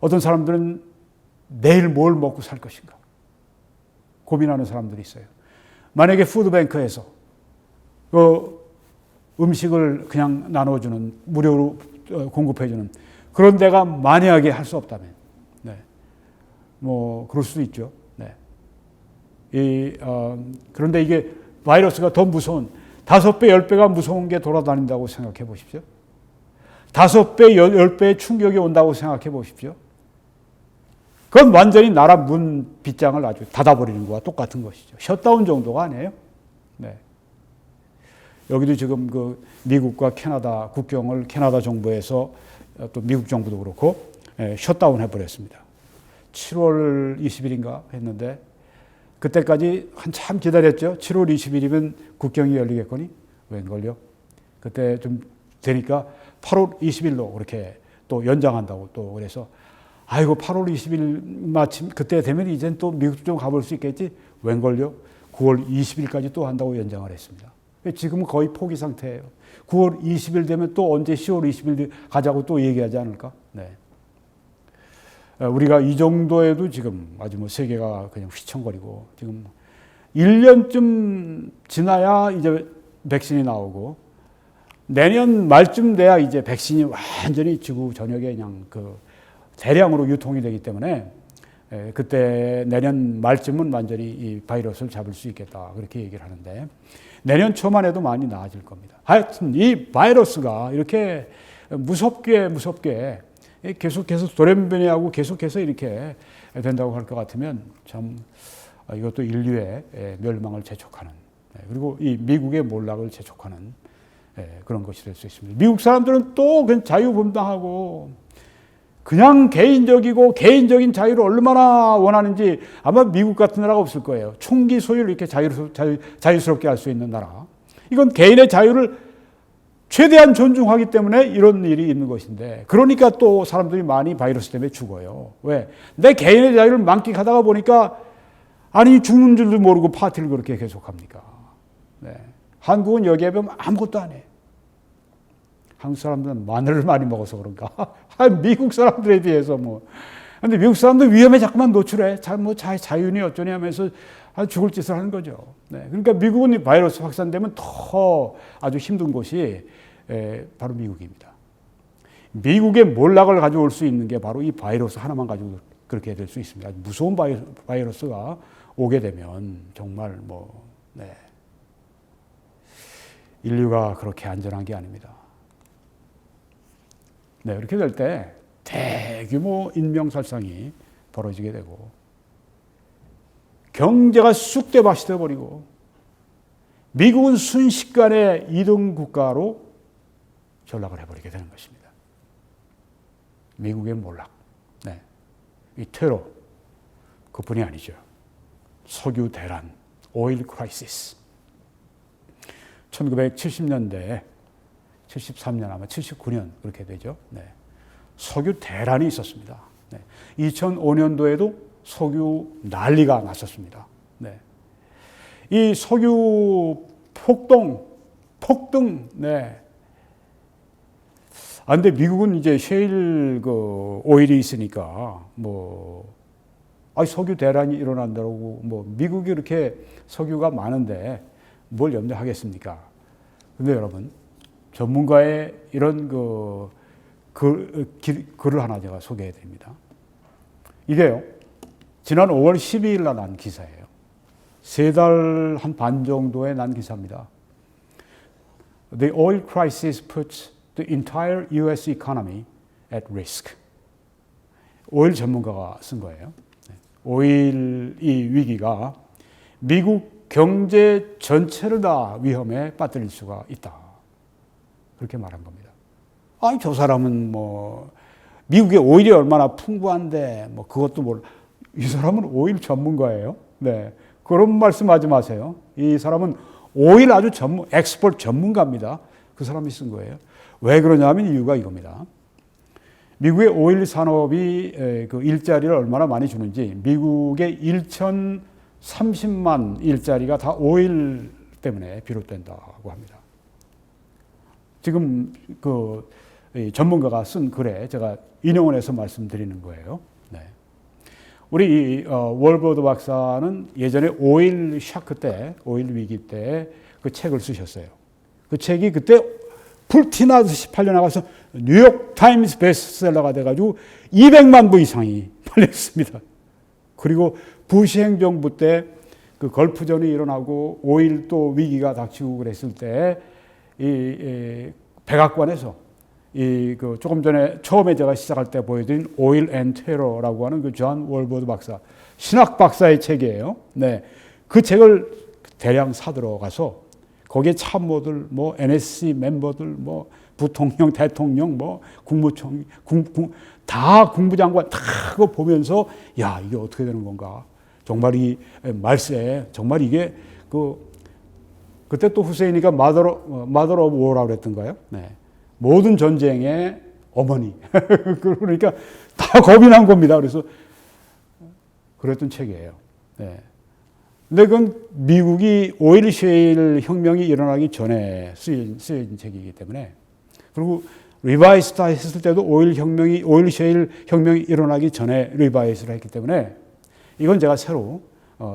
어떤 사람들은 내일 뭘 먹고 살 것인가 고민하는 사람들이 있어요. 만약에 푸드뱅크에서 그 음식을 그냥 나눠주는 무료로 공급해주는 그런 데가 만약에 할 수 없다면, 뭐 그럴 수도 있죠. 그런데 이게 바이러스가 더 무서운 5배, 10배가 무서운 게 돌아다닌다고 생각해 보십시오. 5배, 10배의 충격이 온다고 생각해 보십시오. 그건 완전히 나라 문 빗장을 아주 닫아버리는 거와 똑같은 것이죠. 셧다운 정도가 아니에요. 여기도 지금 그 미국과 캐나다 국경을 캐나다 정부에서 또 미국 정부도 그렇고 셧다운 해버렸습니다. 7월 20일인가 했는데 그때까지 한참 기다렸죠. 7월 20일이면 국경이 열리겠거니 웬걸요. 그때 좀 되니까 8월 20일로 그렇게 또 연장한다고 또 그래서 아이고 8월 20일 마침 그때 되면 이젠 또 미국 좀 가볼 수 있겠지 웬걸요. 9월 20일까지 또 한다고 연장을 했습니다. 지금은 거의 포기 상태예요. 9월 20일 되면 또 언제 10월 20일 가자고 또 얘기하지 않을까? 우리가 이 정도에도 지금 아주 뭐 세계가 그냥 휘청거리고 지금 1년쯤 지나야 이제 백신이 나오고 내년 말쯤 돼야 이제 백신이 완전히 지구 전역에 그냥 대량으로 유통이 되기 때문에 그때 내년 말쯤은 완전히 이 바이러스를 잡을 수 있겠다 그렇게 얘기를 하는데 내년 초만 해도 많이 나아질 겁니다. 하여튼 이 바이러스가 이렇게 무섭게 계속해서 돌연변이하고 계속해서 이렇게 된다고 할 것 같으면 참 이것도 인류의 멸망을 재촉하는 그리고 이 미국의 몰락을 재촉하는 그런 것이 될 수 있습니다. 미국 사람들은 또 그냥 자유분방하고 그냥 개인적인 자유를 얼마나 원하는지 아마 미국 같은 나라가 없을 거예요. 총기 소유를 이렇게 자유스럽게 할 수 있는 나라. 이건 개인의 자유를 최대한 존중하기 때문에 이런 일이 있는 것인데 그러니까 또 사람들이 많이 바이러스 때문에 죽어요. 왜? 내 개인의 자유를 만끽하다가 보니까 아니 죽는 줄도 모르고 파티를 그렇게 계속합니까? 네. 한국은 여기에 비하면 아무것도 안 해. 한국 사람들은 마늘을 많이 먹어서 그런가? 미국 사람들에 비해서 뭐. 근데 미국 사람들 위험에 자꾸만 노출해. 자윤이 어쩌니 하면서 죽을 짓을 하는 거죠. 네. 그러니까 미국은 바이러스 확산되면 더 아주 힘든 곳이 바로 미국입니다. 미국의 몰락을 가져올 수 있는 게 바로 이 바이러스 하나만 가지고 그렇게 될 수 있습니다. 무서운 바이러스가 오게 되면 정말 인류가 그렇게 안전한 게 아닙니다. 네, 이렇게 될 때 대규모 인명살상이 벌어지게 되고 경제가 쑥대밭이 되어버리고 미국은 순식간에 2등 국가로 전락을 해버리게 되는 것입니다. 미국의 몰락, 네, 이 테러 그뿐이 아니죠. 석유 대란, 오일 크라이시스. 1970년대에 73년 아마 79년 그렇게 되죠. 네. 석유 대란이 있었습니다. 네. 2005년도에도 석유 난리가 났었습니다. 네. 이 석유 폭등, 네. 근데 미국은 이제 셰일 오일이 있으니까 석유 대란이 일어난다고 미국이 이렇게 석유가 많은데 뭘 염려하겠습니까? 근데 여러분 전문가의 이런 글을 하나 제가 소개해 드립니다. 이게요, 지난 5월 12일 날 난 기사예요. 3달 한 반 정도에 난 기사입니다. The oil crisis puts the entire US economy at risk. 오일 전문가가 쓴 거예요. 오일 이 위기가 미국 경제 전체를 다 위험에 빠뜨릴 수가 있다. 그렇게 말한 겁니다. 저 사람은 미국의 오일이 얼마나 풍부한데 그것도 몰라. 이 사람은 오일 전문가예요. 네, 그런 말씀하지 마세요. 이 사람은 오일 아주 엑스포트 전문가입니다. 그 사람이 쓴 거예요. 왜 그러냐면 이유가 이겁니다. 미국의 오일 산업이 그 일자리를 얼마나 많이 주는지 미국의 1,030만 일자리가 다 오일 때문에 비롯된다고 합니다. 지금 전문가가 쓴 글에 제가 인용을 해서 말씀드리는 거예요. 네. 우리 월버드 박사는 예전에 오일 샤크 때, 오일 위기 때 그 책을 쓰셨어요. 그 책이 그때 불티나듯이 팔려나가서 뉴욕 타임스 베스트셀러가 돼가지고 200만 부 이상이 팔렸습니다. 그리고 부시 행정부 때 그 걸프전이 일어나고 오일 또 위기가 닥치고 그랬을 때 이 백악관에서 조금 전에 처음에 제가 시작할 때 보여드린 오일 앤 테러라고 하는 그 존 월버드 박사, 신학 박사의 책이에요. 네, 그 책을 대량 사들어 가서 거기에 참모들, NSC 멤버들, 부통령, 대통령, 국무총, 다 국무장관 다 그거 보면서 야, 이게 어떻게 되는 건가? 정말 이 말세, 정말 이게 그때 또 후세인이가 마더 오브 워라고 그랬던가요? 네. 모든 전쟁의 어머니. 그러니까 다 겁이 난 겁니다. 그래서 그랬던 책이에요. 네. 근데 그건 미국이 오일 셰일 혁명이 일어나기 전에 쓰여진 책이기 때문에, 그리고 리바이스다 했을 때도 오일 셰일 혁명이 일어나기 전에 리바이스를 했기 때문에 이건 제가 새로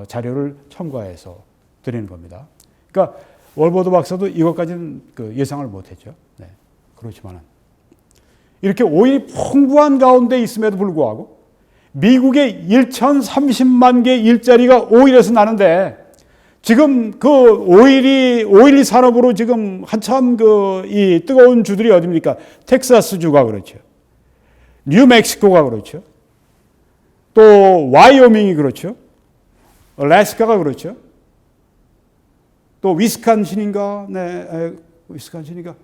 자료를 첨가해서 드리는 겁니다. 그러니까 월버드 박사도 이것까지는 예상을 못했죠. 네. 그렇지만은 이렇게 오일이 풍부한 가운데 있음에도 불구하고 미국의 1,030만 개 일자리가 오일에서 나는데 지금 그 오일이 산업으로 지금 한참 이 뜨거운 주들이 어디입니까? 텍사스주가 그렇죠. 뉴멕시코가 그렇죠. 또 와이오밍이 그렇죠. 알래스카가 그렇죠. 또 위스콘신인가? 네, 위스콘신인가?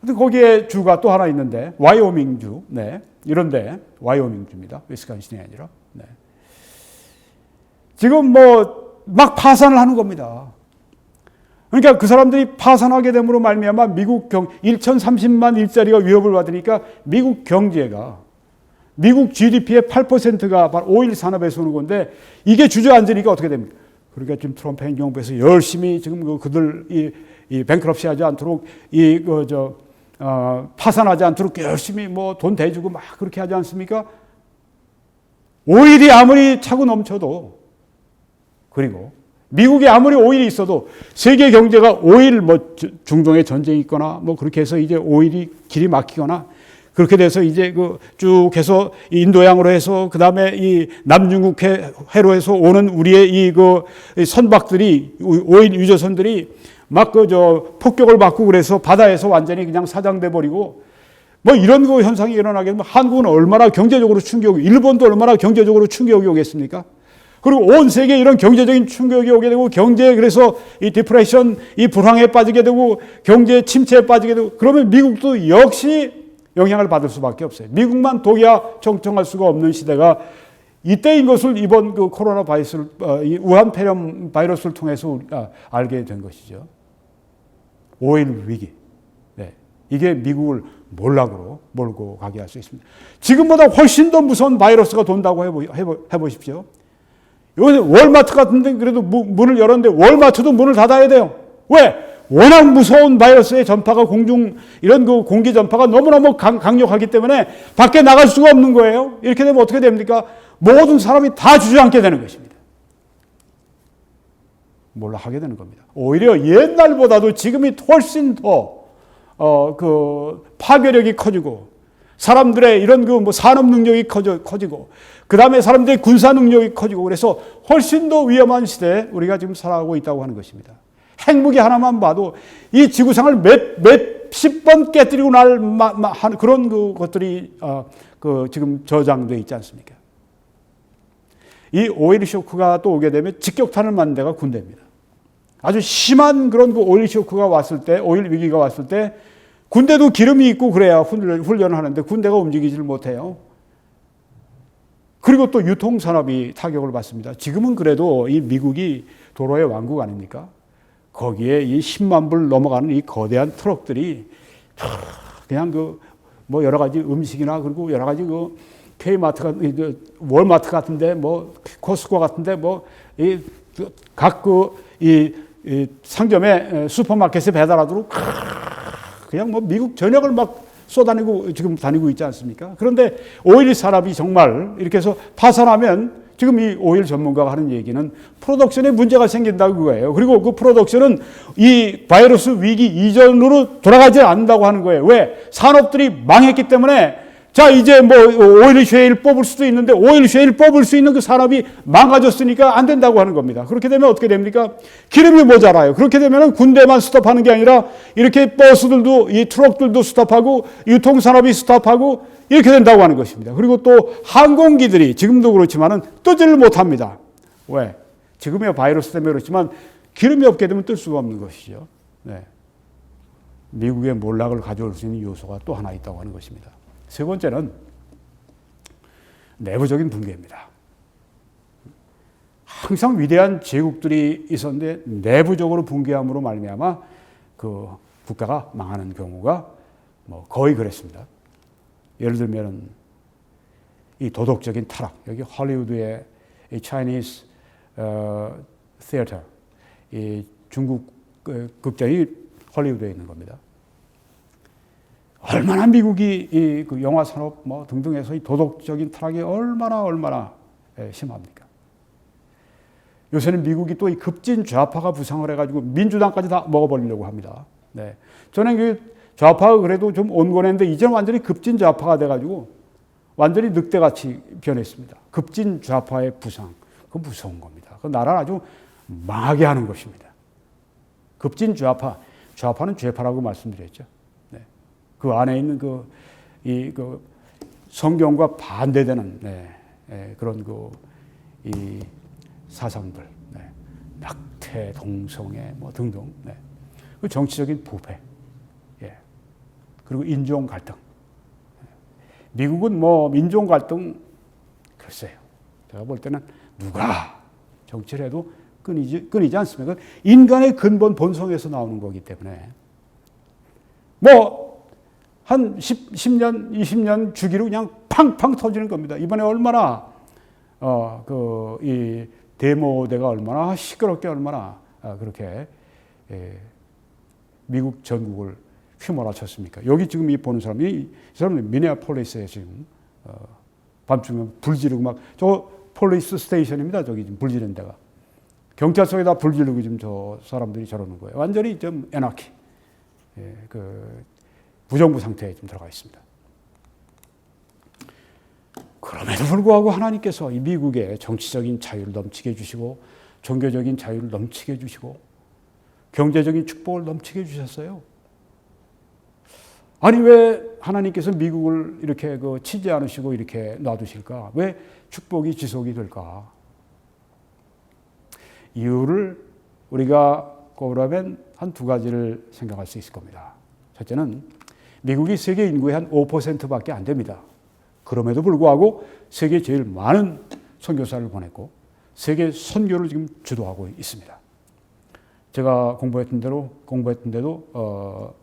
근데 거기에 주가 또 하나 있는데 와이오밍주. 네. 이런데 와이오밍주입니다. 위스콘신이 아니라. 네. 지금 막 파산을 하는 겁니다. 그러니까 그 사람들이 파산하게 됨으로 말미암아 미국 1,030만 일자리가 위협을 받으니까 미국 경제가 미국 GDP의 8%가 바로 오일 산업에서 오는 건데 이게 주저앉으니까 어떻게 됩니까? 그러니까 지금 트럼프 행정부에서 열심히 지금 그들 이 뱅크럽시 하지 않도록 파산하지 않도록 열심히 돈 대주고 막 그렇게 하지 않습니까? 오일이 아무리 차고 넘쳐도 그리고 미국에 아무리 오일이 있어도 세계 경제가 오일 중동에 전쟁이 있거나 그렇게 해서 이제 오일이 길이 막히거나 그렇게 돼서 이제 쭉 해서 인도양으로 해서 그 다음에 이 남중국 해로 해서 오는 우리의 이 선박들이 오일 유조선들이 막 폭격을 받고 그래서 바다에서 완전히 그냥 사장돼 버리고 이런 현상이 일어나게 되면 한국은 얼마나 경제적으로 충격이, 일본도 얼마나 경제적으로 충격이 오겠습니까? 그리고 온 세계에 이런 경제적인 충격이 오게 되고 경제에 그래서 이 디프레션, 이 불황에 빠지게 되고 경제 침체에 빠지게 되고 그러면 미국도 역시 영향을 받을 수밖에 없어요. 미국만 독야 청청할 수가 없는 시대가 이때인 것을 이번 코로나 바이러스를 우한 폐렴 바이러스를 통해서 우리가 알게 된 것이죠. 오일 위기. 네. 이게 미국을 몰락으로 몰고 가게 할 수 있습니다. 지금보다 훨씬 더 무서운 바이러스가 돈다고 해보십시오. 요새 월마트 같은 데 그래도 문을 열었는데 월마트도 문을 닫아야 돼요. 왜? 워낙 무서운 바이러스의 전파가 이런 공기 전파가 너무너무 강력하기 때문에 밖에 나갈 수가 없는 거예요. 이렇게 되면 어떻게 됩니까? 모든 사람이 다 주저앉게 되는 것입니다. 몰락하게 되는 겁니다. 오히려 옛날보다도 지금이 훨씬 더 파괴력이 커지고 사람들의 이런 산업 능력이 커지고 그 다음에 사람들의 군사 능력이 커지고 그래서 훨씬 더 위험한 시대에 우리가 지금 살아가고 있다고 하는 것입니다. 핵무기 하나만 봐도 이 지구상을 몇십 번 깨뜨리고 날 그런 것들이 지금 저장되어 있지 않습니까? 이 오일 쇼크가 또 오게 되면 직격탄을 맞는 데가 군대입니다. 아주 심한 그런 오일 쇼크가 왔을 때, 오일 위기가 왔을 때 군대도 기름이 있고 그래야 훈련을 하는데 군대가 움직이질 못해요. 그리고 또 유통산업이 타격을 받습니다. 지금은 그래도 이 미국이 도로의 왕국 아닙니까? 거기에 이 10만 불 넘어가는 이 거대한 트럭들이 그냥 여러 가지 음식이나 그리고 여러 가지 K마트 월마트 같은데 코스코 같은데 각 이 상점에 슈퍼마켓에 배달하도록 그냥 미국 전역을 막 쏘다니고 지금 다니고 있지 않습니까? 그런데 오일 산업이 정말 이렇게 해서 파산하면 지금 이 오일 전문가가 하는 얘기는 프로덕션에 문제가 생긴다고 그거예요. 그리고 그 프로덕션은 이 바이러스 위기 이전으로 돌아가지 않는다고 하는 거예요. 왜? 산업들이 망했기 때문에 자 이제 오일 쉐일 뽑을 수도 있는데 오일 쉐일 뽑을 수 있는 그 산업이 망가졌으니까 안 된다고 하는 겁니다. 그렇게 되면 어떻게 됩니까? 기름이 모자라요. 그렇게 되면 군대만 스톱하는 게 아니라 이렇게 버스들도 이 트럭들도 스톱하고 유통산업이 스톱하고 이렇게 된다고 하는 것입니다. 그리고 또 항공기들이 지금도 그렇지만은 뜨지를 못합니다. 왜? 지금의 바이러스 때문에 그렇지만 기름이 없게 되면 뜰 수가 없는 것이죠. 네. 미국의 몰락을 가져올 수 있는 요소가 또 하나 있다고 하는 것입니다. 세 번째는 내부적인 붕괴입니다. 항상 위대한 제국들이 있었는데 내부적으로 붕괴함으로 말미암아 그 국가가 망하는 경우가 거의 그랬습니다. 예를 들면 이 도덕적인 타락, 여기 헐리우드의 이 Chinese Theater, 이 중국 극장이 헐리우드에 있는 겁니다. 얼마나 미국이 그 영화 산업 등등에서 이 도덕적인 타락이 얼마나 심합니까? 요새는 미국이 또 이 급진 좌파가 부상을 해가지고 민주당까지 다 먹어버리려고 합니다. 네. 저는 그 좌파가 그래도 좀 온건했는데 이제는 완전히 급진 좌파가 돼가지고 완전히 늑대같이 변했습니다. 급진 좌파의 부상, 그 무서운 겁니다. 그 나라를 아주 망하게 하는 것입니다. 급진 좌파는 죄파라고 말씀드렸죠. 네. 그 안에 있는 그 성경과 반대되는 그런 이 사상들, 낙태, 동성애 뭐 등등, 그 정치적인 부패, 그리고 인종 갈등. 미국은 뭐 민족 갈등 글쎄요. 제가 볼 때는 누가 정치를 해도 끊이지 않습니다. 인간의 근본 본성에서 나오는 거기 때문에 뭐 한 10년, 20년 주기로 그냥 팡팡 터지는 겁니다. 이번에 얼마나 이 데모대가 얼마나 시끄럽게 얼마나 그렇게 미국 전국을 휘몰아쳤습니까? 여기 지금 이 보는 이 사람이 미네아폴리스에 지금 밤중에 불 지르고 막 저 폴리스 스테이션입니다. 저기 지금 불 지르는 데가 경찰서에다 불 지르고 지금 저 사람들이 저러는 거예요. 완전히 좀 에나키, 그 부정부 상태에 좀 들어가 있습니다. 그럼에도 불구하고 하나님께서 이 미국의 정치적인 자유를 넘치게 해주시고 종교적인 자유를 넘치게 해주시고 경제적인 축복을 넘치게 해주셨어요. 아니 왜 하나님께서 미국을 이렇게 치지 않으시고 이렇게 놔두실까? 왜 축복이 지속이 될까? 이유를 우리가 꼽으라면 한 두 가지를 생각할 수 있을 겁니다. 첫째는 미국이 세계 인구의 한 5%밖에 안 됩니다. 그럼에도 불구하고 세계 제일 많은 선교사를 보냈고 세계 선교를 지금 주도하고 있습니다. 제가 공부했던 데도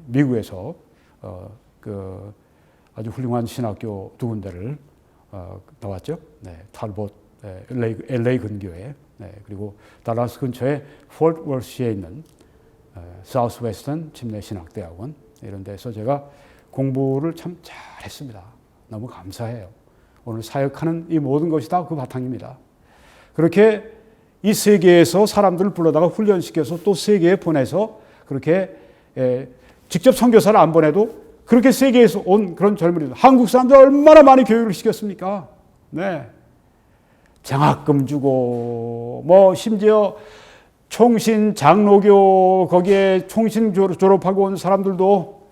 미국에서 그 아주 훌륭한 신학교 두 군데를 나왔죠. 탈봇 LA 근교에 그리고 달라스 근처에 포트 워스에 있는 사우스 웨스턴 침례신학대학원 이런 데서 제가 공부를 참 잘했습니다. 너무 감사해요. 오늘 사역하는 이 모든 것이 다 그 바탕입니다. 그렇게 이 세계에서 사람들을 불러다가 훈련시켜서 또 세계에 보내서 그렇게 직접 선교사를 안 보내도 그렇게 세계에서 온 그런 젊은이들, 한국 사람들 얼마나 많이 교육을 시켰습니까? 네. 장학금 주고 뭐 심지어 총신 장로교 거기에 총신 졸업하고 온 사람들도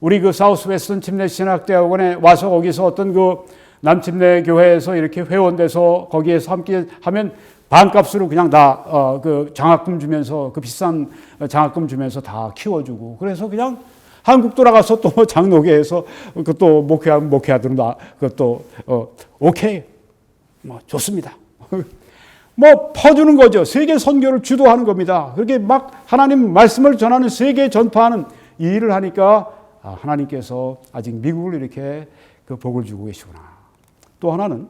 우리 그 사우스 웨스턴 침례신학대학원에 와서 거기서 어떤 그 남침례 교회에서 이렇게 회원돼서 거기에서 함께 하면 반값으로 그냥 다 그 장학금 주면서 그 비싼 장학금 주면서 다 키워주고 그래서 그냥 한국 돌아가서 또 장로교에서 그것도 목회하던 그것도 오케이 뭐 좋습니다. 뭐 퍼주는 거죠. 세계 선교를 주도하는 겁니다. 그렇게 막 하나님 말씀을 전하는 세계 전파하는 이 일을 하니까 하나님께서 아직 미국을 이렇게 그 복을 주고 계시구나. 또 하나는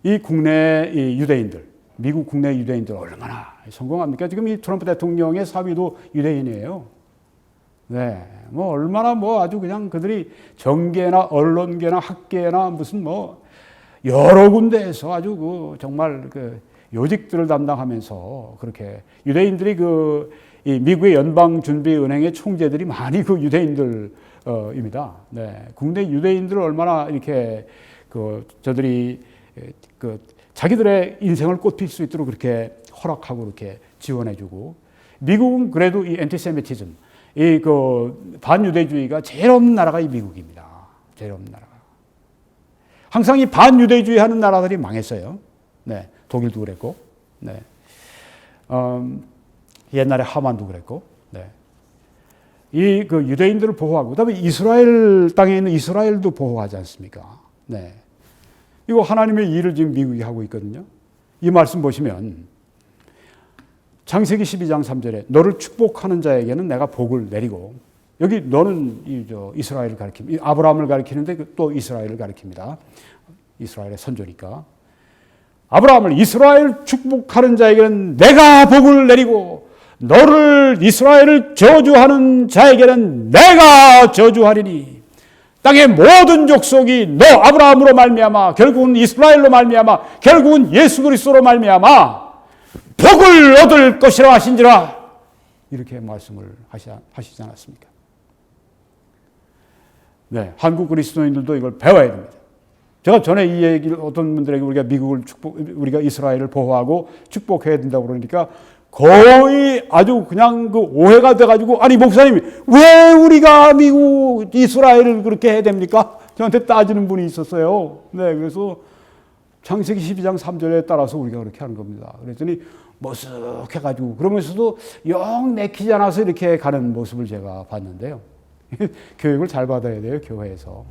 이 국내 이 유대인들, 미국 국내 유대인들 얼마나 성공합니까? 지금 이 트럼프 대통령의 사위도 유대인이에요. 네, 뭐 얼마나 뭐 아주 그냥 그들이 정계나 언론계나 학계나 무슨 뭐 여러 군데에서 아주 그 정말 그 요직들을 담당하면서 그렇게 유대인들이 이 미국의 연방준비은행의 총재들이 많이 그 유대인들입니다. 네, 국내 유대인들을 얼마나 이렇게 저들이 자기들의 인생을 꽃필 수 있도록 그렇게 허락하고 그렇게 지원해주고 미국은 그래도 이 엔티세미티즘, 이 반유대주의가 제일 없는 나라가 이 미국입니다. 제일 없는 나라가. 항상 이 반유대주의 하는 나라들이 망했어요. 네, 독일도 그랬고, 네. 옛날에 하만도 그랬고, 네. 이 유대인들을 보호하고, 그다음에 이스라엘 땅에 있는 이스라엘도 보호하지 않습니까? 네. 이거 하나님의 일을 지금 미국이 하고 있거든요. 이 말씀 보시면 창세기 12장 3절에 너를 축복하는 자에게는 내가 복을 내리고 여기 너는 이스라엘을 가리킵니다. 아브라함을 가리키는데 또 이스라엘을 가리킵니다. 이스라엘의 선조니까. 아브라함을 이스라엘 축복하는 자에게는 내가 복을 내리고 너를 이스라엘을 저주하는 자에게는 내가 저주하리니 땅의 모든 족속이 너 아브라함으로 말미암아 결국은 이스라엘로 말미암아 결국은 예수 그리스도로 말미암아 복을 얻을 것이라 하신지라 이렇게 말씀을 하시지 않았습니까? 네, 한국 그리스도인들도 이걸 배워야 됩니다. 제가 전에 이 얘기를 어떤 분들에게 우리가 이스라엘을 보호하고 축복해야 된다고 그러니까 거의 아주 그냥 그 오해가 돼가지고, 아니 목사님이 왜 우리가 미국 이스라엘을 그렇게 해야 됩니까? 저한테 따지는 분이 있었어요. 네, 그래서 창세기 12장 3절에 따라서 우리가 그렇게 하는 겁니다. 그랬더니 머쓱해가지고 그러면서도 영 내키지 않아서 이렇게 가는 모습을 제가 봤는데요. 교육을 잘 받아야 돼요, 교회에서.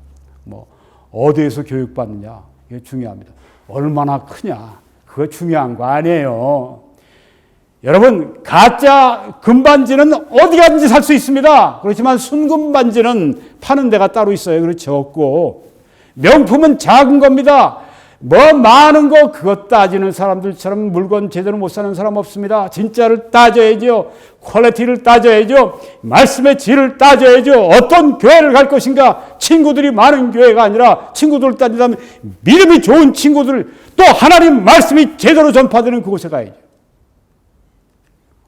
뭐 어디에서 교육받느냐, 이게 중요합니다. 얼마나 크냐, 그거 중요한 거 아니에요. 여러분, 가짜 금반지는 어디 가든지 살 수 있습니다. 그렇지만 순금반지는 파는 데가 따로 있어요. 그렇죠? 없고. 명품은 작은 겁니다. 뭐 많은 거 그것 따지는 사람들처럼 물건 제대로 못 사는 사람 없습니다. 진짜를 따져야죠. 퀄리티를 따져야죠. 말씀의 질을 따져야죠. 어떤 교회를 갈 것인가. 친구들이 많은 교회가 아니라 친구들을 따지다면 믿음이 좋은 친구들, 또 하나님 말씀이 제대로 전파되는 그곳에 가야죠.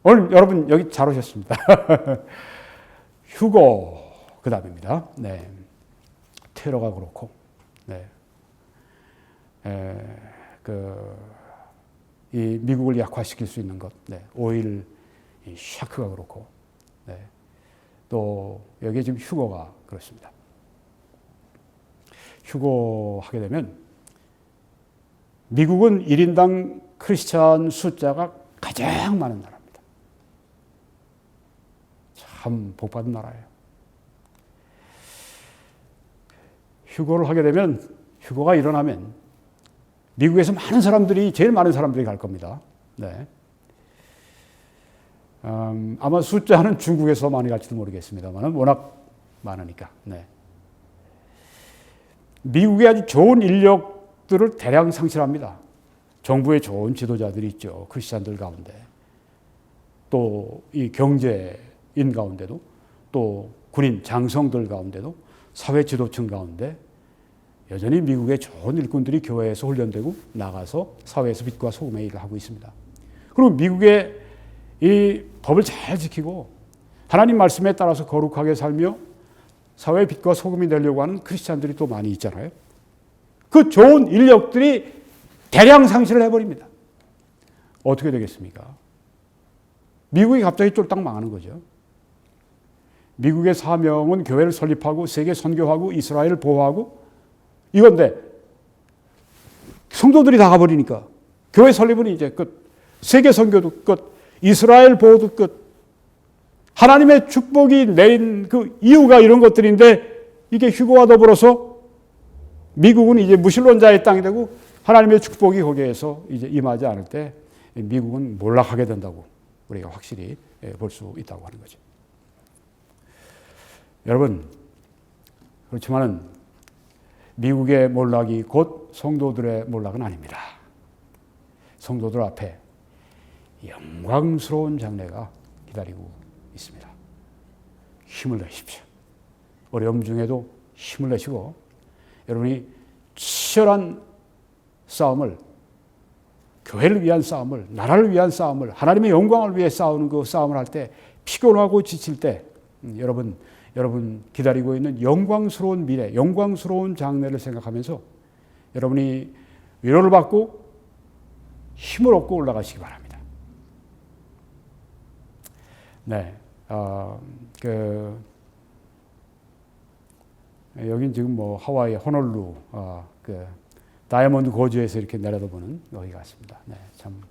오늘 여러분 여기 잘 오셨습니다. 휴고 그 다음입니다. 네. 테러가 그렇고, 네. 이 미국을 약화시킬 수 있는 것, 네. 오일 샤크가 그렇고, 네. 또 여기에 지금 휴고가 그렇습니다. 휴고하게 되면 미국은 1인당 크리스찬 숫자가 가장 많은 나라입니다. 참 복받은 나라예요. 휴고를 하게 되면, 휴고가 일어나면 미국에서 제일 많은 사람들이 갈 겁니다. 네. 아마 숫자는 중국에서 많이 갈지도 모르겠습니다만 워낙 많으니까. 네. 미국의 아주 좋은 인력들을 대량 상실합니다. 정부의 좋은 지도자들이 있죠. 크리스찬들 가운데. 또 이 경제인 가운데도, 또 군인 장성들 가운데도, 사회 지도층 가운데 여전히 미국의 좋은 일꾼들이 교회에서 훈련되고 나가서 사회에서 빛과 소금의 일을 하고 있습니다. 그리고 미국의 이 법을 잘 지키고 하나님 말씀에 따라서 거룩하게 살며 사회의 빛과 소금이 되려고 하는 크리스찬들이 또 많이 있잖아요. 그 좋은 인력들이 대량 상실을 해버립니다. 어떻게 되겠습니까? 미국이 갑자기 쫄딱 망하는 거죠. 미국의 사명은 교회를 설립하고 세계 선교하고 이스라엘을 보호하고 이건데 성도들이 다 가버리니까 교회 설립은 이제 끝, 세계 선교도 끝, 이스라엘 보호도 끝. 하나님의 축복이 내린 그 이유가 이런 것들인데 이게 휴고와 더불어서 미국은 이제 무신론자의 땅이 되고 하나님의 축복이 거기에서 이제 임하지 않을 때 미국은 몰락하게 된다고 우리가 확실히 볼 수 있다고 하는 거죠. 여러분, 그렇지만은 미국의 몰락이 곧 성도들의 몰락은 아닙니다. 성도들 앞에 영광스러운 장래가 기다리고 있습니다. 힘을 내십시오. 어려움 중에도 힘을 내시고 여러분이 치열한 싸움을, 교회를 위한 싸움을, 나라를 위한 싸움을, 하나님의 영광을 위해 싸우는 그 싸움을 할 때 피곤하고 지칠 때 여러분 기다리고 있는 영광스러운 미래, 영광스러운 장래를 생각하면서 여러분이 위로를 받고 힘을 얻고 올라가시기 바랍니다. 네, 여긴 지금 뭐 하와이 호놀룰루 다이아몬드 고지에서 이렇게 내려다보는 여기 같습니다. 네, 참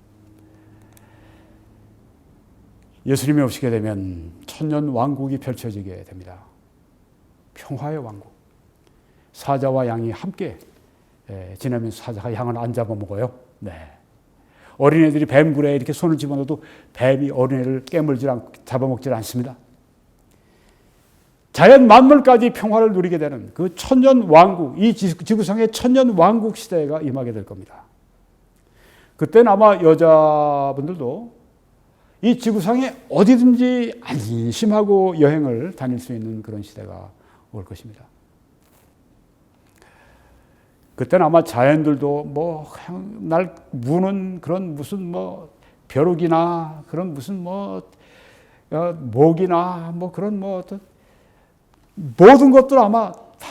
예수님이 오시게 되면 천년 왕국이 펼쳐지게 됩니다. 평화의 왕국. 사자와 양이 함께 지내면서 사자가 양을 안 잡아먹어요. 네. 어린애들이 뱀굴에 이렇게 손을 집어넣어도 뱀이 어린애를 잡아먹질 않습니다. 자연 만물까지 평화를 누리게 되는 그 천년 왕국, 이 지구상의 천년 왕국 시대가 임하게 될 겁니다. 그때는 아마 여자분들도 이 지구상에 어디든지 안심하고 여행을 다닐 수 있는 그런 시대가 올 것입니다. 그때는 아마 자연들도 뭐 날 무는 그런 무슨 뭐 벼룩이나 그런 무슨 뭐 목이나 뭐 그런 뭐 어떤 모든 것들 아마 다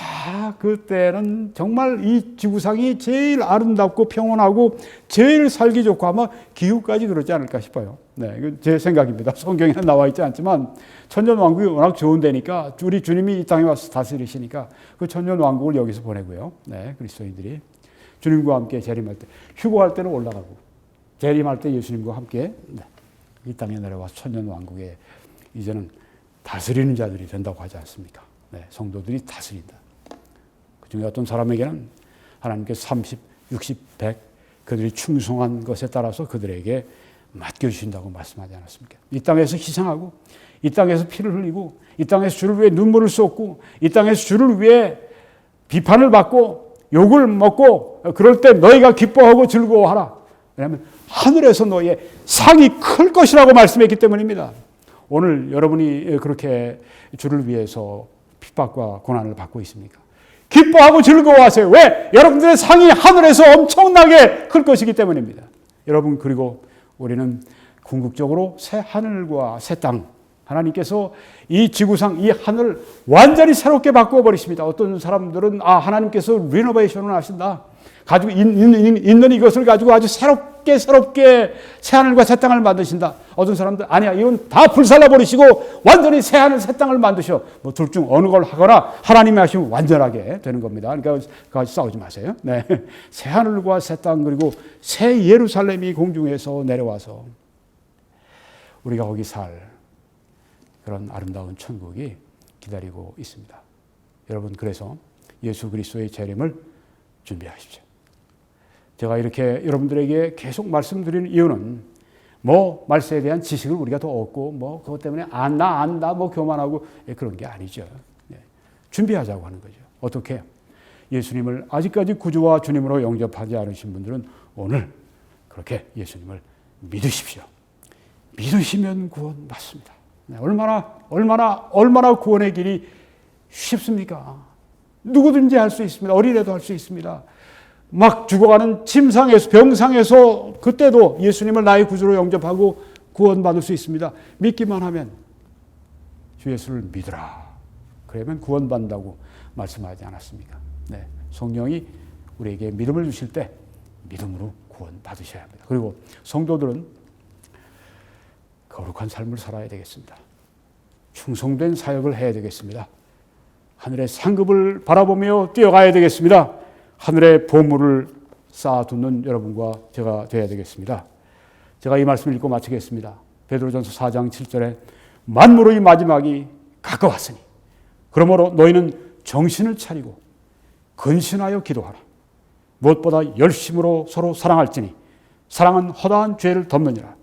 그때는 정말 이 지구상이 제일 아름답고 평온하고 제일 살기 좋고 아마 기후까지 그러지 않을까 싶어요. 네, 이건 제 생각입니다. 성경에는 나와 있지 않지만 천년왕국이 워낙 좋은 데니까 우리 주님이 이 땅에 와서 다스리시니까 그 천년왕국을 여기서 보내고요. 네, 그리스도인들이 주님과 함께 재림할 때, 휴거할 때는 올라가고 재림할 때 예수님과 함께 이 땅에 내려와서 천년왕국에 이제는 다스리는 자들이 된다고 하지 않습니까? 네, 성도들이 다스린다. 그중에 어떤 사람에게는 하나님께서 30, 60, 100 그들이 충성한 것에 따라서 그들에게 맡겨주신다고 말씀하지 않았습니까? 이 땅에서 희생하고 이 땅에서 피를 흘리고 이 땅에서 주를 위해 눈물을 쏟고 이 땅에서 주를 위해 비판을 받고 욕을 먹고 그럴 때 너희가 기뻐하고 즐거워하라. 왜냐하면 하늘에서 너희의 상이 클 것이라고 말씀했기 때문입니다. 오늘 여러분이 그렇게 주를 위해서 핍박과 고난을 받고 있습니까? 기뻐하고 즐거워하세요. 왜? 여러분들의 상이 하늘에서 엄청나게 클 것이기 때문입니다. 여러분, 그리고 우리는 궁극적으로 새 하늘과 새 땅, 하나님께서 이 지구상, 이 하늘을 완전히 새롭게 바꾸어버리십니다. 어떤 사람들은 하나님께서 리노베이션을 하신다. 가지고 있는 이것을 가지고 아주 새롭게 새 하늘과 새 땅을 만드신다. 어떤 사람들 아니야, 이건 다 불살라버리시고 완전히 새 하늘 새 땅을 만드셔. 뭐 둘 중 어느 걸 하거나 하나님이 하시면 완전하게 되는 겁니다. 그러니까 그까지 싸우지 마세요. 네, 새 하늘과 새 땅 그리고 새 예루살렘이 공중에서 내려와서 우리가 거기 살 그런 아름다운 천국이 기다리고 있습니다. 여러분, 그래서 예수 그리스도의 재림을 준비하십시오. 제가 이렇게 여러분들에게 계속 말씀드리는 이유는 말세에 대한 지식을 우리가 더 얻고 그것 때문에 안다 교만하고 그런 게 아니죠. 네. 준비하자고 하는 거죠. 어떻게? 예수님을 아직까지 구주와 주님으로 영접하지 않으신 분들은 오늘 그렇게 예수님을 믿으십시오. 믿으시면 구원 받습니다. 네. 얼마나 구원의 길이 쉽습니까? 누구든지 할 수 있습니다. 어린애도 할 수 있습니다. 막 죽어가는 침상에서 병상에서 그때도 예수님을 나의 구주로 영접하고 구원받을 수 있습니다. 믿기만 하면 주 예수를 믿으라. 그러면 구원받는다고 말씀하지 않았습니까? 네, 성령이 우리에게 믿음을 주실 때 믿음으로 구원받으셔야 합니다. 그리고 성도들은 거룩한 삶을 살아야 되겠습니다. 충성된 사역을 해야 되겠습니다. 하늘의 상급을 바라보며 뛰어가야 되겠습니다. 하늘의 보물을 쌓아두는 여러분과 제가 되어야 되겠습니다. 제가 이 말씀을 읽고 마치겠습니다. 베드로전서 4장 7절에 만물의 마지막이 가까웠으니 그러므로 너희는 정신을 차리고 근신하여 기도하라. 무엇보다 열심으로 서로 사랑할지니 사랑은 허다한 죄를 덮느니라.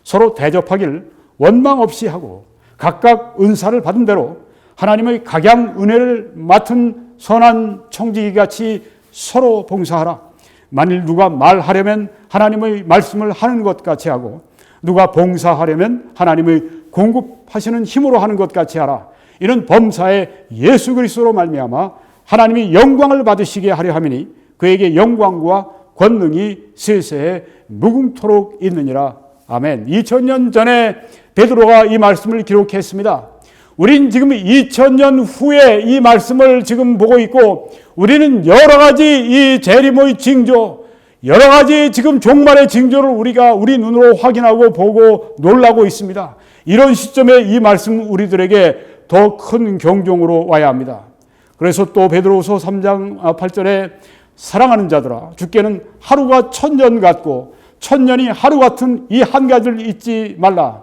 서로 대접하길 원망 없이 하고 각각 은사를 받은 대로 하나님의 각양 은혜를 맡은 선한 청지기같이 서로 봉사하라. 만일 누가 말하려면 하나님의 말씀을 하는 것 같이 하고 누가 봉사하려면 하나님의 공급하시는 힘으로 하는 것 같이 하라. 이는 범사에 예수 그리스도로 말미암아 하나님이 영광을 받으시게 하려 함이니 그에게 영광과 권능이 세세에 무궁토록 있느니라. 아멘. 2000년 전에 베드로가 이 말씀을 기록했습니다. 우린 지금 2000년 후에 이 말씀을 지금 보고 있고 우리는 여러 가지 이 재림의 징조, 여러 가지 지금 종말의 징조를 우리가 우리 눈으로 확인하고 보고 놀라고 있습니다. 이런 시점에 이 말씀 우리들에게 더 큰 경종으로 와야 합니다. 그래서 또 베드로후서 3장 8절에 사랑하는 자들아 주께는 하루가 1000년 같고 1000년이 하루 같은 이 한 가지를 잊지 말라.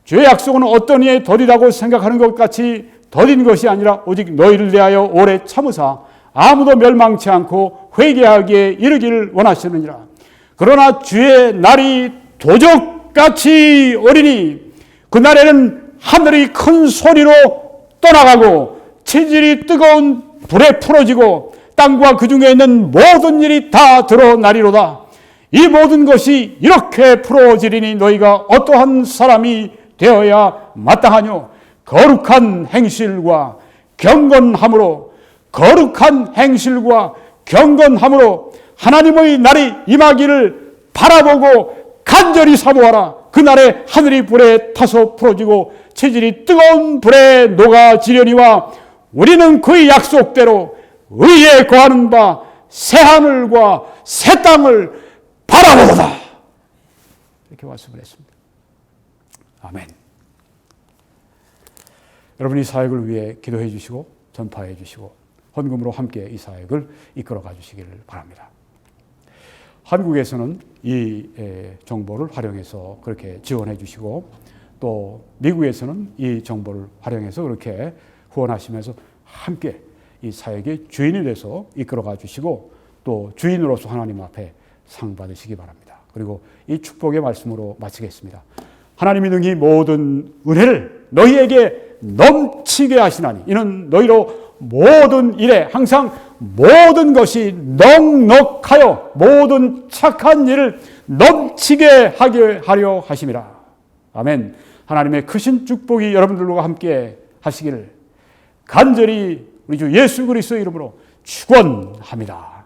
주의 약속은 어떤 이에 더디다고 생각하는 것 같이 더딘 것이 아니라 오직 너희를 대하여 오래 참으사 아무도 멸망치 않고 회개하기에 이르기를 원하시느니라. 그러나 주의 날이 도적같이 오리니 그날에는 하늘이 큰 소리로 떠나가고 체질이 뜨거운 불에 풀어지고 땅과 그 중에 있는 모든 일이 다 드러나리로다. 이 모든 것이 이렇게 풀어지리니 너희가 어떠한 사람이 되어야 마땅하뇨. 거룩한 행실과 경건함으로 하나님의 날이 임하기를 바라보고 간절히 사모하라. 그날에 하늘이 불에 타서 풀어지고 체질이 뜨거운 불에 녹아지려니와 우리는 그의 약속대로 의에 거하는 바 새하늘과 새 땅을 바라보도다. 이렇게 말씀을 했습니다. 아멘. 여러분 이 사역을 위해 기도해 주시고 전파해 주시고 헌금으로 함께 이 사역을 이끌어가 주시기를 바랍니다. 한국에서는 이 정보를 활용해서 그렇게 지원해 주시고 또 미국에서는 이 정보를 활용해서 그렇게 후원하시면서 함께 이 사역의 주인이 돼서 이끌어가 주시고 또 주인으로서 하나님 앞에 상 받으시기 바랍니다. 그리고 이 축복의 말씀으로 마치겠습니다. 하나님이 능히 모든 은혜를 너희에게 넘치게 하시나니 이는 너희로 모든 일에 항상 모든 것이 넉넉하여 모든 착한 일을 넘치게 하게 하려 하심이라. 아멘. 하나님의 크신 축복이 여러분들과 함께 하시기를 간절히 우리 주 예수 그리스도의 이름으로 축원합니다.